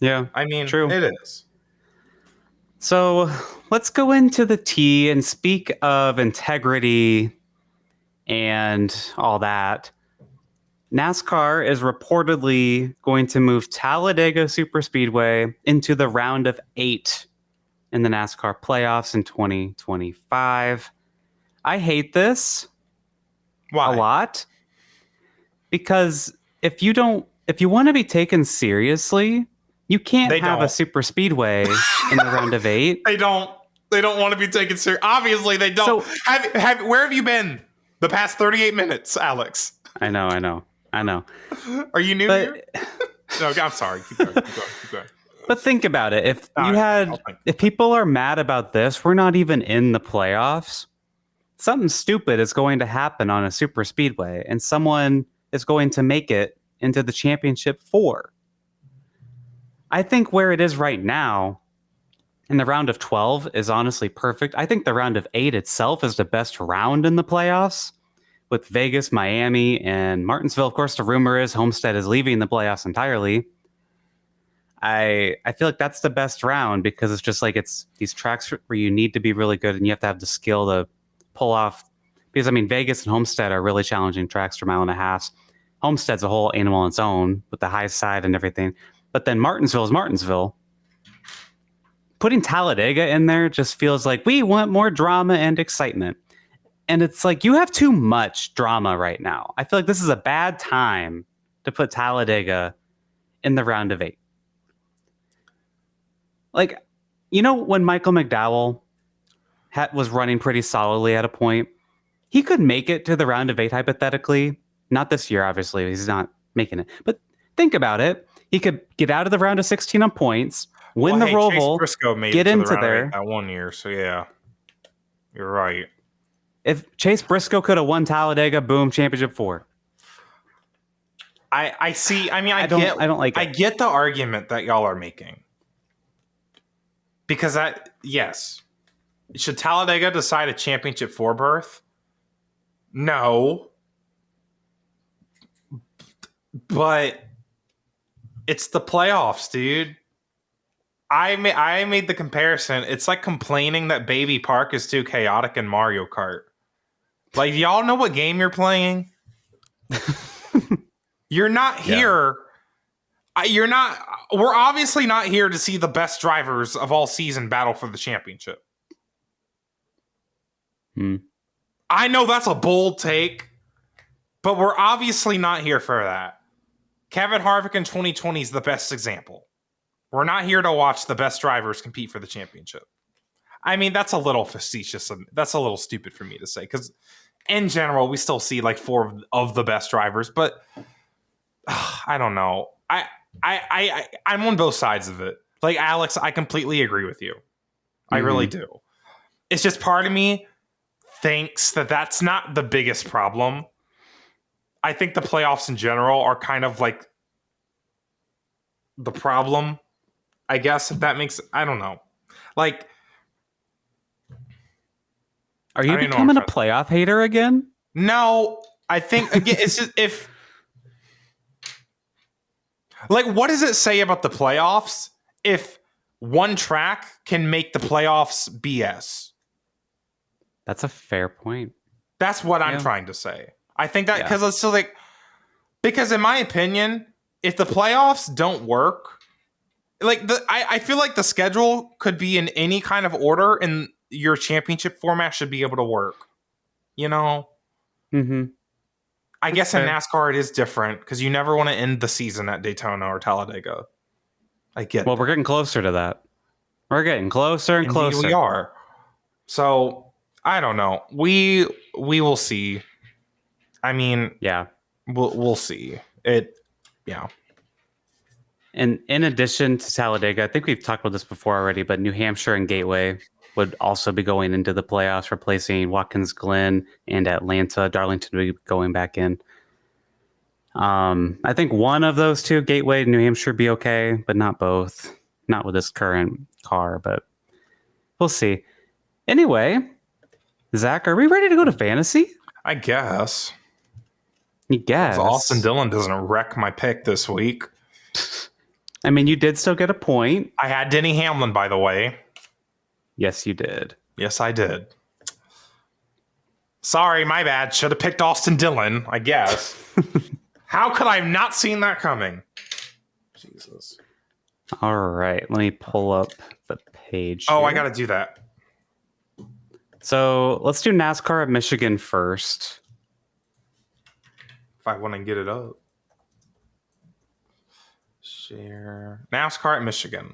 [SPEAKER 2] Yeah.
[SPEAKER 1] I mean,
[SPEAKER 2] true.
[SPEAKER 1] It is.
[SPEAKER 2] So let's go into the tea and speak of integrity and all that. NASCAR is reportedly going to move Talladega Superspeedway into the round of 8 in the NASCAR playoffs in 2025. I hate this a lot because if you want to be taken seriously, you can't have a super speedway in the round of 8.
[SPEAKER 1] They don't want to be taken seriously. Obviously, they don't. So, where have you been the past 38 minutes, Alex?
[SPEAKER 2] I know.
[SPEAKER 1] Are you new here? No, I'm sorry. Keep going.
[SPEAKER 2] But think about it. If people are mad about this, we're not even in the playoffs. Something stupid is going to happen on a super speedway, and someone is going to make it into the championship 4. I think where it is right now, in the round of 12, is honestly perfect. I think the round of 8 itself is the best round in the playoffs, with Vegas, Miami, and Martinsville. Of course, the rumor is Homestead is leaving the playoffs entirely. I feel like that's the best round because it's just like it's these tracks where you need to be really good and you have to have the skill to pull off. Because, I mean, Vegas and Homestead are really challenging tracks for mile and a half. Homestead's a whole animal on its own with the high side and everything. But then Martinsville is Martinsville. Putting Talladega in there just feels like we want more drama and excitement. And it's like you have too much drama right now. I feel like this is a bad time to put Talladega in the round of 8. Like, when Michael McDowell was running pretty solidly at a point, he could make it to the round of 8 hypothetically. Not this year, obviously. He's not making it. But think about it. He could get out of the round of 16 on points, win the Roval,
[SPEAKER 1] Chase Briscoe made
[SPEAKER 2] get
[SPEAKER 1] it to
[SPEAKER 2] into
[SPEAKER 1] the round
[SPEAKER 2] there
[SPEAKER 1] of 8 that 1 year. So yeah, you're right.
[SPEAKER 2] If Chase Briscoe could have won Talladega, boom, championship 4.
[SPEAKER 1] I see. I mean, I get the argument that y'all are making. Because yes. Should Talladega decide a championship 4 berth? No. But it's the playoffs, dude. I made the comparison. It's like complaining that Baby Park is too chaotic in Mario Kart. Like, y'all know what game you're playing? You're not here. We're obviously not here to see the best drivers of all season battle for the championship. I know that's a bold take, but we're obviously not here for that. Kevin Harvick in 2020 is the best example. We're not here to watch the best drivers compete for the championship. I mean, that's a little facetious. That's a little stupid for me to say, because in general, we still see like 4 of the best drivers, but I don't know. I'm on both sides of it. Like, Alex, I completely agree with you. I really do. It's just part of me thinks that that's not the biggest problem. I think the playoffs in general are kind of like the problem, I guess, if that makes... I don't know. Like...
[SPEAKER 2] Are you becoming a playoff hater again?
[SPEAKER 1] No. I think, again, it's just if... Like, what does it say about the playoffs if one track can make the playoffs BS?
[SPEAKER 2] That's a fair point.
[SPEAKER 1] That's what I'm trying to say. I think that because it's still like... Because in my opinion, if the playoffs don't work... Like, I feel like the schedule could be in any kind of order and your championship format should be able to work. You know? I guess in NASCAR it is different because you never want to end the season at Daytona or Talladega. I get
[SPEAKER 2] Well, we're getting closer to that. We're getting closer and closer.
[SPEAKER 1] We are. So, I don't know. We will see. I mean, we'll see.
[SPEAKER 2] And in addition to Talladega, I think we've talked about this before already, but New Hampshire and Gateway would also be going into the playoffs, replacing Watkins Glen and Atlanta. Darlington will be going back in. I think one of those two, Gateway and New Hampshire, be okay, but not both. Not with this current car, but we'll see. Anyway, Zach, are we ready to go to fantasy?
[SPEAKER 1] I guess.
[SPEAKER 2] You guess.
[SPEAKER 1] Austin Dillon doesn't wreck my pick this week.
[SPEAKER 2] I mean, you did still get a point.
[SPEAKER 1] I had Denny Hamlin, by the way.
[SPEAKER 2] Yes, you did.
[SPEAKER 1] Yes, I did. Sorry, my bad. Should have picked Austin Dillon, I guess. How could I have not seen that coming? Jesus.
[SPEAKER 2] All right. Let me pull up the page.
[SPEAKER 1] Oh,
[SPEAKER 2] here.
[SPEAKER 1] I got to do that.
[SPEAKER 2] So let's do NASCAR at Michigan first.
[SPEAKER 1] If I want to get it up. Share. NASCAR at Michigan.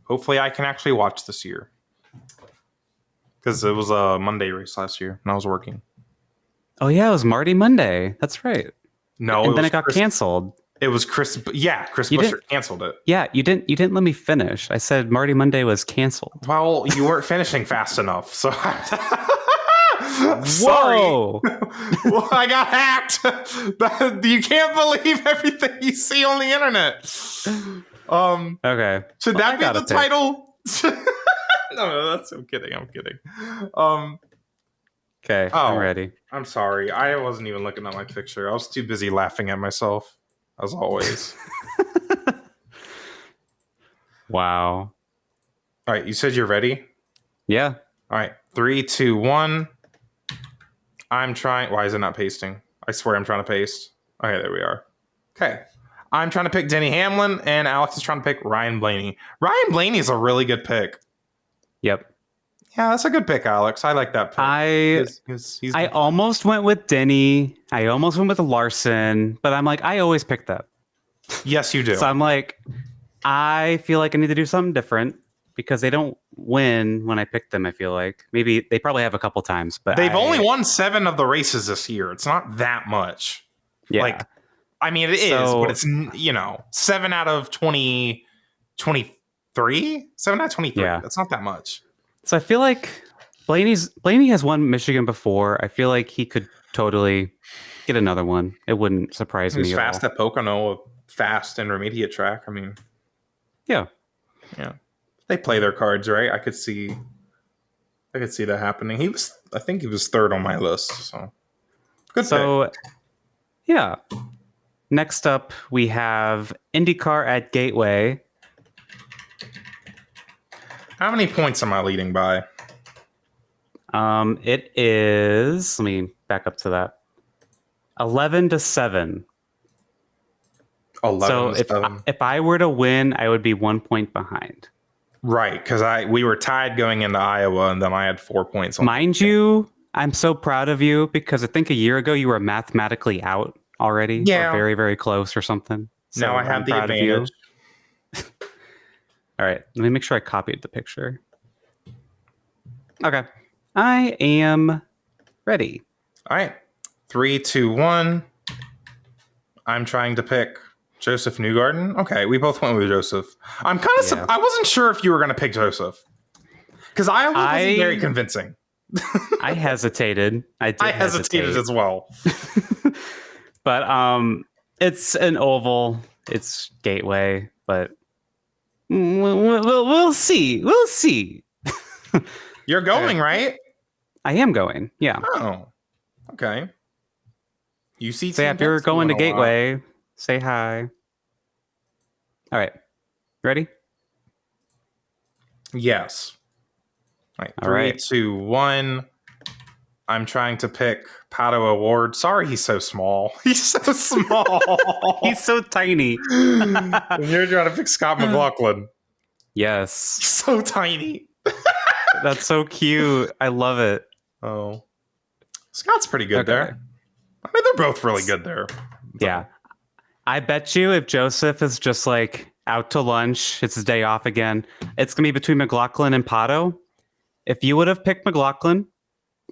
[SPEAKER 1] Hopefully I can actually watch this year. Because it was a Monday race last year and I was working.
[SPEAKER 2] Oh, yeah. It was Marty Monday. That's right.
[SPEAKER 1] No,
[SPEAKER 2] and then it got canceled.
[SPEAKER 1] It was Chris. Yeah, Chris Buescher canceled it. Yeah,
[SPEAKER 2] you didn't let me finish. I said Marty Monday was canceled.
[SPEAKER 1] Well, you weren't finishing fast enough, so.
[SPEAKER 2] Whoa!
[SPEAKER 1] Well, I got hacked. You can't believe everything you see on the internet.
[SPEAKER 2] Okay.
[SPEAKER 1] Should that be the title? No, I'm kidding.
[SPEAKER 2] Okay, I'm ready.
[SPEAKER 1] I'm sorry. I wasn't even looking at my picture. I was too busy laughing at myself, as always.
[SPEAKER 2] Wow.
[SPEAKER 1] All right, you said you're ready?
[SPEAKER 2] Yeah.
[SPEAKER 1] All right, 3, 2, 1. I'm trying... Why is it not pasting? I swear I'm trying to paste. Okay, there we are. Okay. I'm trying to pick Denny Hamlin, and Alex is trying to pick Ryan Blaney. Ryan Blaney is a really good pick.
[SPEAKER 2] Yep.
[SPEAKER 1] Yeah, that's a good pick, Alex. I like that pick.
[SPEAKER 2] I almost went with Denny. I almost went with Larson, but I'm like, I always pick that.
[SPEAKER 1] Yes, you do.
[SPEAKER 2] So I'm like, I feel like I need to do something different because they don't win when I pick them. I feel like maybe they probably have a couple times, but
[SPEAKER 1] They've only won 7 of the races this year. It's not that much.
[SPEAKER 2] Yeah.
[SPEAKER 1] Like, I mean, it is, but it's, 7 out of 23? 7 out of 23.
[SPEAKER 2] Yeah.
[SPEAKER 1] That's not that much.
[SPEAKER 2] So I feel like Blaney has won Michigan before. I feel like he could totally get another one. It wouldn't surprise me
[SPEAKER 1] He's
[SPEAKER 2] at all.
[SPEAKER 1] fast at Pocono, a fast intermediate track. I mean,
[SPEAKER 2] yeah.
[SPEAKER 1] They play their cards right. I could see that happening. I think he was 3rd on my list. So good pick.
[SPEAKER 2] Yeah. Next up, we have IndyCar at Gateway.
[SPEAKER 1] How many points am I leading by?
[SPEAKER 2] It is. Let me back up to that. 11-7.
[SPEAKER 1] 11
[SPEAKER 2] So if I were to win, I would be 1 point behind.
[SPEAKER 1] Right, because we were tied going into Iowa, and then I had 4 points.
[SPEAKER 2] Mind you, I'm so proud of you because I think a year ago you were mathematically out already.
[SPEAKER 1] Yeah.
[SPEAKER 2] Or very, very close or something. So
[SPEAKER 1] now I have the advantage.
[SPEAKER 2] All right, let me make sure I copied the picture. Okay, I am ready.
[SPEAKER 1] All right, 3, 2, 1. I'm trying to pick Joseph Newgarden. Okay, we both went with Joseph. I'm kind of. I wasn't sure if you were going to pick Joseph because I wasn't very convincing.
[SPEAKER 2] I hesitated. I
[SPEAKER 1] hesitated as well.
[SPEAKER 2] But it's an oval. It's Gateway, but we'll see. We'll see.
[SPEAKER 1] You're going, right?
[SPEAKER 2] I am going. Yeah.
[SPEAKER 1] Oh, okay. You see,
[SPEAKER 2] so if you're going to Gateway, say hi. All right. Ready?
[SPEAKER 1] Yes. All right. 3, 2, 1. I'm trying to pick Pato Award. Sorry, he's so small. He's so small.
[SPEAKER 2] He's so tiny.
[SPEAKER 1] And you're trying to pick Scott McLaughlin.
[SPEAKER 2] Yes.
[SPEAKER 1] He's so tiny.
[SPEAKER 2] That's so cute. I love it.
[SPEAKER 1] Oh. Scott's pretty good there. I mean, they're both really good there.
[SPEAKER 2] Yeah. I bet you if Joseph is just like out to lunch, it's his day off again, it's going to be between McLaughlin and Pato. If you would have picked McLaughlin,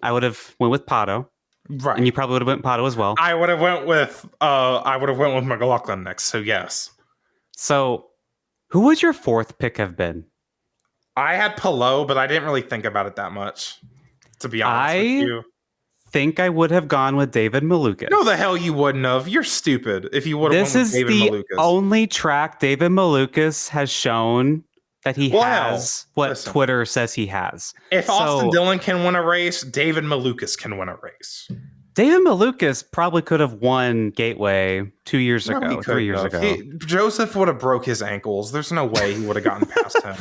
[SPEAKER 2] I would have went with Pato.
[SPEAKER 1] Right.
[SPEAKER 2] And you probably would have went Pato as well.
[SPEAKER 1] I would have went with McLaughlin next, so yes.
[SPEAKER 2] So who would your 4th pick have been?
[SPEAKER 1] I had Palou, but I didn't really think about it that much, to be honest with you.
[SPEAKER 2] I think I would have gone with David Malukas.
[SPEAKER 1] No, the hell you wouldn't have. You're stupid if you would have went with David Malukas. This is the
[SPEAKER 2] only track David Malukas has shown that he has what Twitter says he has.
[SPEAKER 1] If Austin Dillon can win a race, David Malukas can win a race.
[SPEAKER 2] David Malukas probably could have won Gateway 2 years ago, 3 years ago.
[SPEAKER 1] Joseph would have broke his ankles. There's no way he would have gotten past him.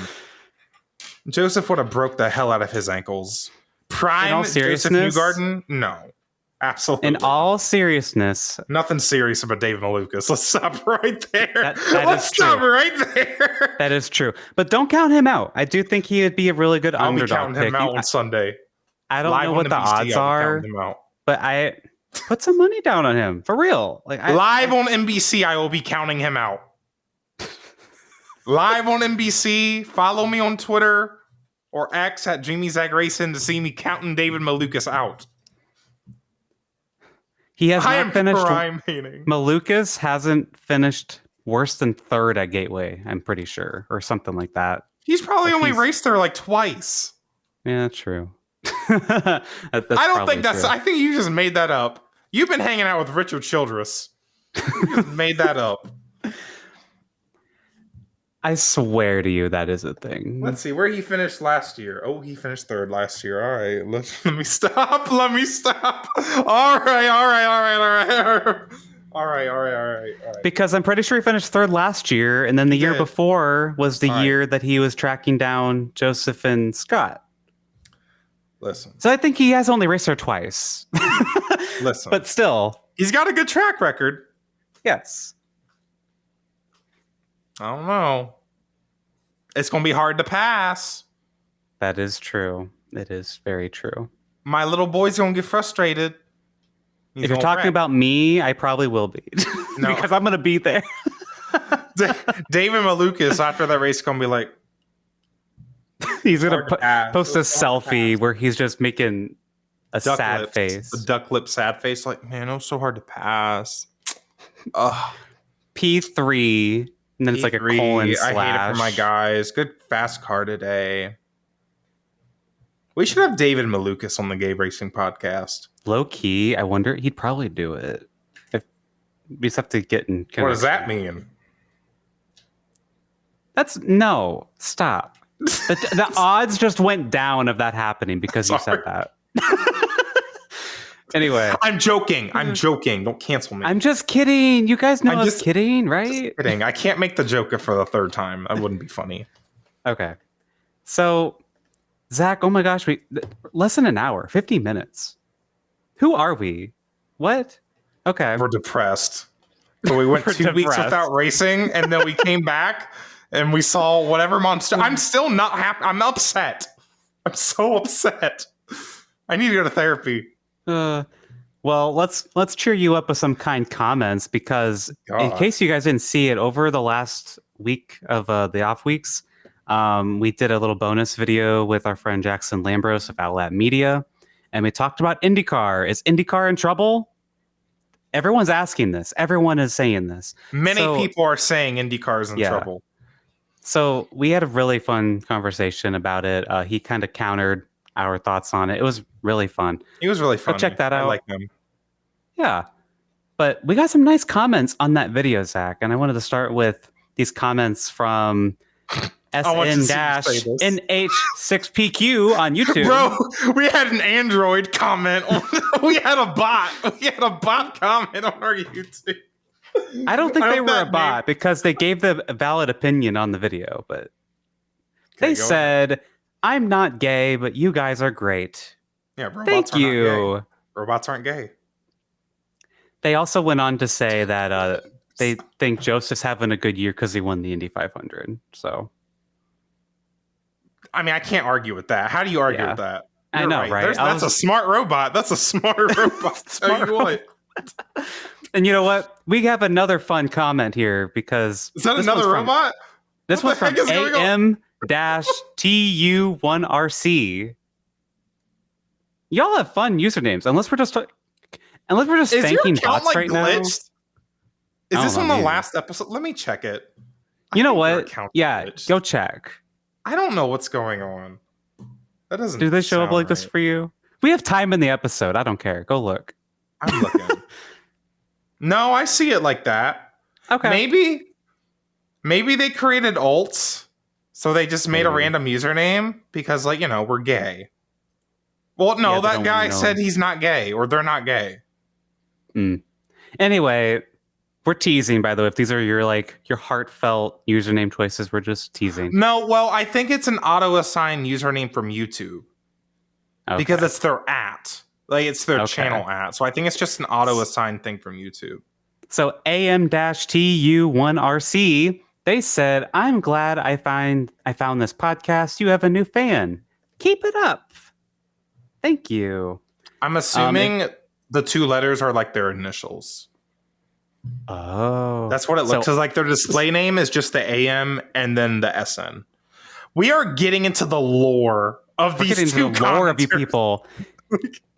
[SPEAKER 1] Joseph would have broke the hell out of his ankles. Prime Joseph Newgarden? No. Absolutely.
[SPEAKER 2] In all seriousness.
[SPEAKER 1] Nothing serious about David Malukas. Let's stop right there.
[SPEAKER 2] Let's
[SPEAKER 1] stop right there.
[SPEAKER 2] That is true. But don't count him out. I do think he would be a really good underdog pick.
[SPEAKER 1] I'll be counting him out on Sunday.
[SPEAKER 2] I don't know what the odds are, but I put some money down on him. For real.
[SPEAKER 1] Live on NBC, I will be counting him out. Live on NBC. Follow me on Twitter or X at Jimmy Zack Racing to see me counting David Malukas out.
[SPEAKER 2] He has not finished. Malukas hasn't finished worse than 3rd at Gateway, I'm pretty sure, or something like that.
[SPEAKER 1] He's probably only raced there like twice.
[SPEAKER 2] Yeah, true.
[SPEAKER 1] I don't think that's. True. I think you just made that up. You've been hanging out with Richard Childress. You just made that up.
[SPEAKER 2] I swear to you, that is a thing.
[SPEAKER 1] Let's see where he finished last year. Oh, he finished 3rd last year. All right, let me stop. Let me stop. All right.
[SPEAKER 2] Because I'm pretty sure he finished 3rd last year, and then the year before was the year that he was tracking down Joseph and Scott.
[SPEAKER 1] Listen.
[SPEAKER 2] So I think he has only raced there twice.
[SPEAKER 1] Listen.
[SPEAKER 2] But still.
[SPEAKER 1] He's got a good track record.
[SPEAKER 2] Yes.
[SPEAKER 1] I don't know. It's going to be hard to pass.
[SPEAKER 2] That is true. It is very true.
[SPEAKER 1] My little boy's going to get frustrated.
[SPEAKER 2] If you're talking about me, I probably will be. No. Because I'm going to be there.
[SPEAKER 1] David Malukas after that race gonna be like,
[SPEAKER 2] he's gonna post a selfie where he's just making a
[SPEAKER 1] duck
[SPEAKER 2] sad
[SPEAKER 1] lips,
[SPEAKER 2] face.
[SPEAKER 1] a duck lip sad face. Like, man, it was so hard to pass. Ugh.
[SPEAKER 2] P3, and then it's like a colon slash.
[SPEAKER 1] I hate it for my guys. Good fast car today. We should have David Malukas on the Gay Racing Podcast.
[SPEAKER 2] Low key, I wonder, he'd probably do it. If we just have to get in connection.
[SPEAKER 1] What does that mean?
[SPEAKER 2] No, stop. The odds just went down of that happening because you said that. Anyway.
[SPEAKER 1] I'm joking. Don't cancel me.
[SPEAKER 2] I'm just kidding. You guys know I was kidding, right?
[SPEAKER 1] Just kidding. I can't make the joke for the third time. That wouldn't be funny.
[SPEAKER 2] Okay. So, Zach, oh my gosh, less than an hour, 50 minutes. Who are we? What? Okay.
[SPEAKER 1] We're depressed. So we went 2 weeks without racing, and then we came back, and we saw whatever monster. I'm still not happy. I'm upset. I'm so upset. I need to go to therapy.
[SPEAKER 2] Well, let's cheer you up with some kind comments, because in case you guys didn't see it, over the last week of the off weeks, we did a little bonus video with our friend Jackson Lambros of Outlet Media, and we talked about IndyCar. Is IndyCar in trouble? Everyone's asking this. Everyone is saying this.
[SPEAKER 1] Many people are saying IndyCar is in trouble.
[SPEAKER 2] So we had a really fun conversation about it. He kind of countered our thoughts on it. It was really fun.
[SPEAKER 1] He was really fun.
[SPEAKER 2] Go check that out.
[SPEAKER 1] I like him.
[SPEAKER 2] Yeah. But we got some nice comments on that video, Zach. And I wanted to start with these comments from SN-NH6PQ on YouTube.
[SPEAKER 1] Bro, we had an Android comment. We had a bot. We had a bot comment on our YouTube.
[SPEAKER 2] I don't think they were a bot because they gave the valid opinion on the video, but they said, I'm not gay, but you guys are great.
[SPEAKER 1] Yeah, robots
[SPEAKER 2] Thank you.
[SPEAKER 1] Not gay. Robots aren't gay.
[SPEAKER 2] They also went on to say that they think Joseph's having a good year because he won the Indy 500. So,
[SPEAKER 1] I mean, I can't argue with that. How do you argue with that?
[SPEAKER 2] I know, right?
[SPEAKER 1] That's a smart robot. That's a smart robot. Tell you what.
[SPEAKER 2] And you know what? We have another fun comment here because
[SPEAKER 1] is that another robot?
[SPEAKER 2] This one's from AM-TU1RC. Y'all have fun usernames, unless we're just thanking bots right now.
[SPEAKER 1] Is this on the last episode? Let me check it.
[SPEAKER 2] You know what? Yeah, go check.
[SPEAKER 1] I don't know what's going on. That doesn't.
[SPEAKER 2] Do they show up like this for you? We have time in the episode. I don't care. Go look.
[SPEAKER 1] I'm looking. No, I see it like that.
[SPEAKER 2] Okay.
[SPEAKER 1] Maybe they created alts, so they just made a random username because, like, we're gay. Well, no, that guy said he's not gay, or they're not gay.
[SPEAKER 2] Anyway, we're teasing, by the way. If these are your heartfelt username choices, we're just teasing.
[SPEAKER 1] No, well, I think it's an auto-assigned username from YouTube. Because it's their @ Like, it's their channel @ So I think it's just an auto-assigned thing from YouTube.
[SPEAKER 2] So AM-TU1RC, they said, I'm glad I found this podcast. You have a new fan. Keep it up. Thank you.
[SPEAKER 1] I'm assuming the 2 letters are like their initials.
[SPEAKER 2] Oh.
[SPEAKER 1] That's what it looks like. Their display name is just the AM and then the SN. We are getting into the lore of these two
[SPEAKER 2] lore of you people.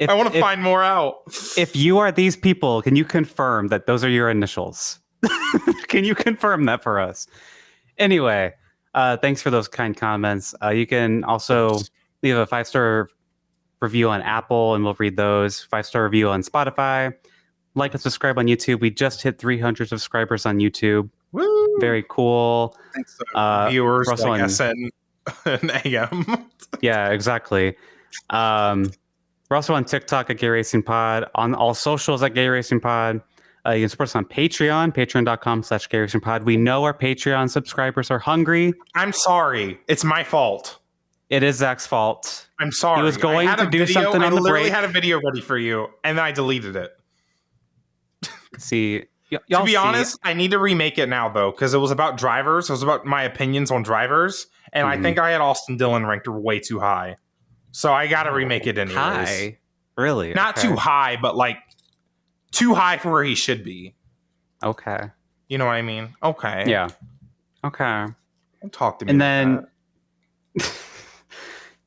[SPEAKER 1] I want to find more out.
[SPEAKER 2] If you are these people, can you confirm that those are your initials? Can you confirm that for us? Anyway, thanks for those kind comments. You can also leave a 5-star review on Apple, and we'll read those. 5-star review on Spotify. Like and subscribe on YouTube. We just hit 300 subscribers on YouTube.
[SPEAKER 1] Woo!
[SPEAKER 2] Very cool.
[SPEAKER 1] Thanks, viewers like SN and AM.
[SPEAKER 2] Yeah, exactly. We're also on TikTok at Gay Racing Pod, on all socials at Gay Racing Pod. You can support us on Patreon, patreon.com/Gay Racing Pod. We know our Patreon subscribers are hungry.
[SPEAKER 1] I'm sorry. It's my fault.
[SPEAKER 2] It is Zach's fault.
[SPEAKER 1] I'm sorry.
[SPEAKER 2] He was going to do something on the break.
[SPEAKER 1] I literally had a video ready for you, and then I deleted it.
[SPEAKER 2] See,
[SPEAKER 1] to be honest, I need to remake it now, though, because it was about drivers. It was about my opinions on drivers, and I think I had Austin Dillon ranked way too high. So I got to remake it anyways.
[SPEAKER 2] High? Really?
[SPEAKER 1] Not too high, but like too high for where he should be.
[SPEAKER 2] Okay.
[SPEAKER 1] You know what I mean? Okay.
[SPEAKER 2] Yeah. Okay.
[SPEAKER 1] Don't talk to me
[SPEAKER 2] And
[SPEAKER 1] like
[SPEAKER 2] then
[SPEAKER 1] that.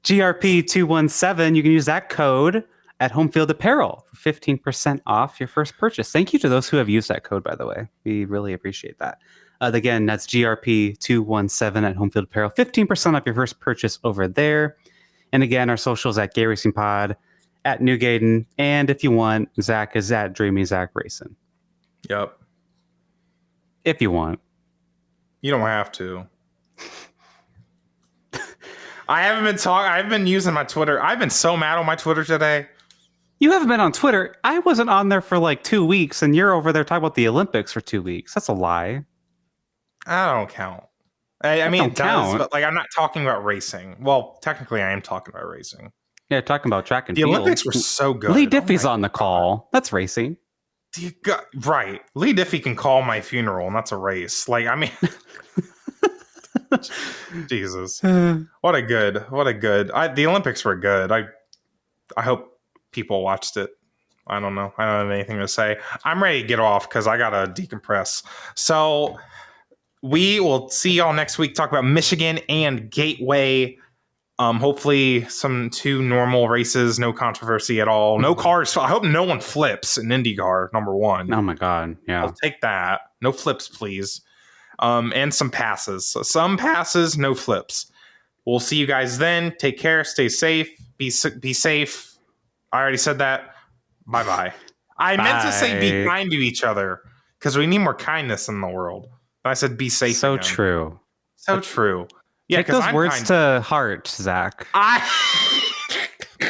[SPEAKER 2] GRP217, you can use that code at Home Field Apparel for 15% off your first purchase. Thank you to those who have used that code, by the way. We really appreciate that. Again, that's GRP217 at Home Field Apparel. 15% off your first purchase over there. And again, our socials at Gay Racing Pod, at New Gaiden. And if you want, Zach is at Dreamy Zach Racing.
[SPEAKER 1] Yep.
[SPEAKER 2] If you want.
[SPEAKER 1] You don't have to. I've been using my Twitter. I've been so mad on my Twitter today.
[SPEAKER 2] You haven't been on Twitter. I wasn't on there for like 2 weeks, and you're over there talking about the Olympics for 2 weeks. That's a lie.
[SPEAKER 1] I don't count. I mean, it does,
[SPEAKER 2] count.
[SPEAKER 1] but like, I'm not talking about racing. Well, technically, I am talking about racing.
[SPEAKER 2] Yeah, talking about track and
[SPEAKER 1] the
[SPEAKER 2] field.
[SPEAKER 1] Olympics were so good.
[SPEAKER 2] Lee Diffie's on the call. That's racing.
[SPEAKER 1] Right. Lee Diffie can call my funeral, and that's a race. Like, I mean, Jesus, what a good. The Olympics were good. I hope people watched it. I don't know. I don't have anything to say. I'm ready to get off because I gotta decompress. So we will see y'all next week. Talk about Michigan and Gateway. Hopefully some 2 normal races, no controversy at all. No cars. I hope no one flips in IndyCar, number 1.
[SPEAKER 2] Oh my God. Yeah.
[SPEAKER 1] I'll take that. No flips, please. And some passes. So some passes, no flips. We'll see you guys then. Take care. Stay safe. Be safe. I already said that. Bye-bye. I meant to say be kind to each other because we need more kindness in the world. I said be safe.
[SPEAKER 2] So
[SPEAKER 1] again.
[SPEAKER 2] True.
[SPEAKER 1] So true. Yeah,
[SPEAKER 2] take those words to heart, Zach.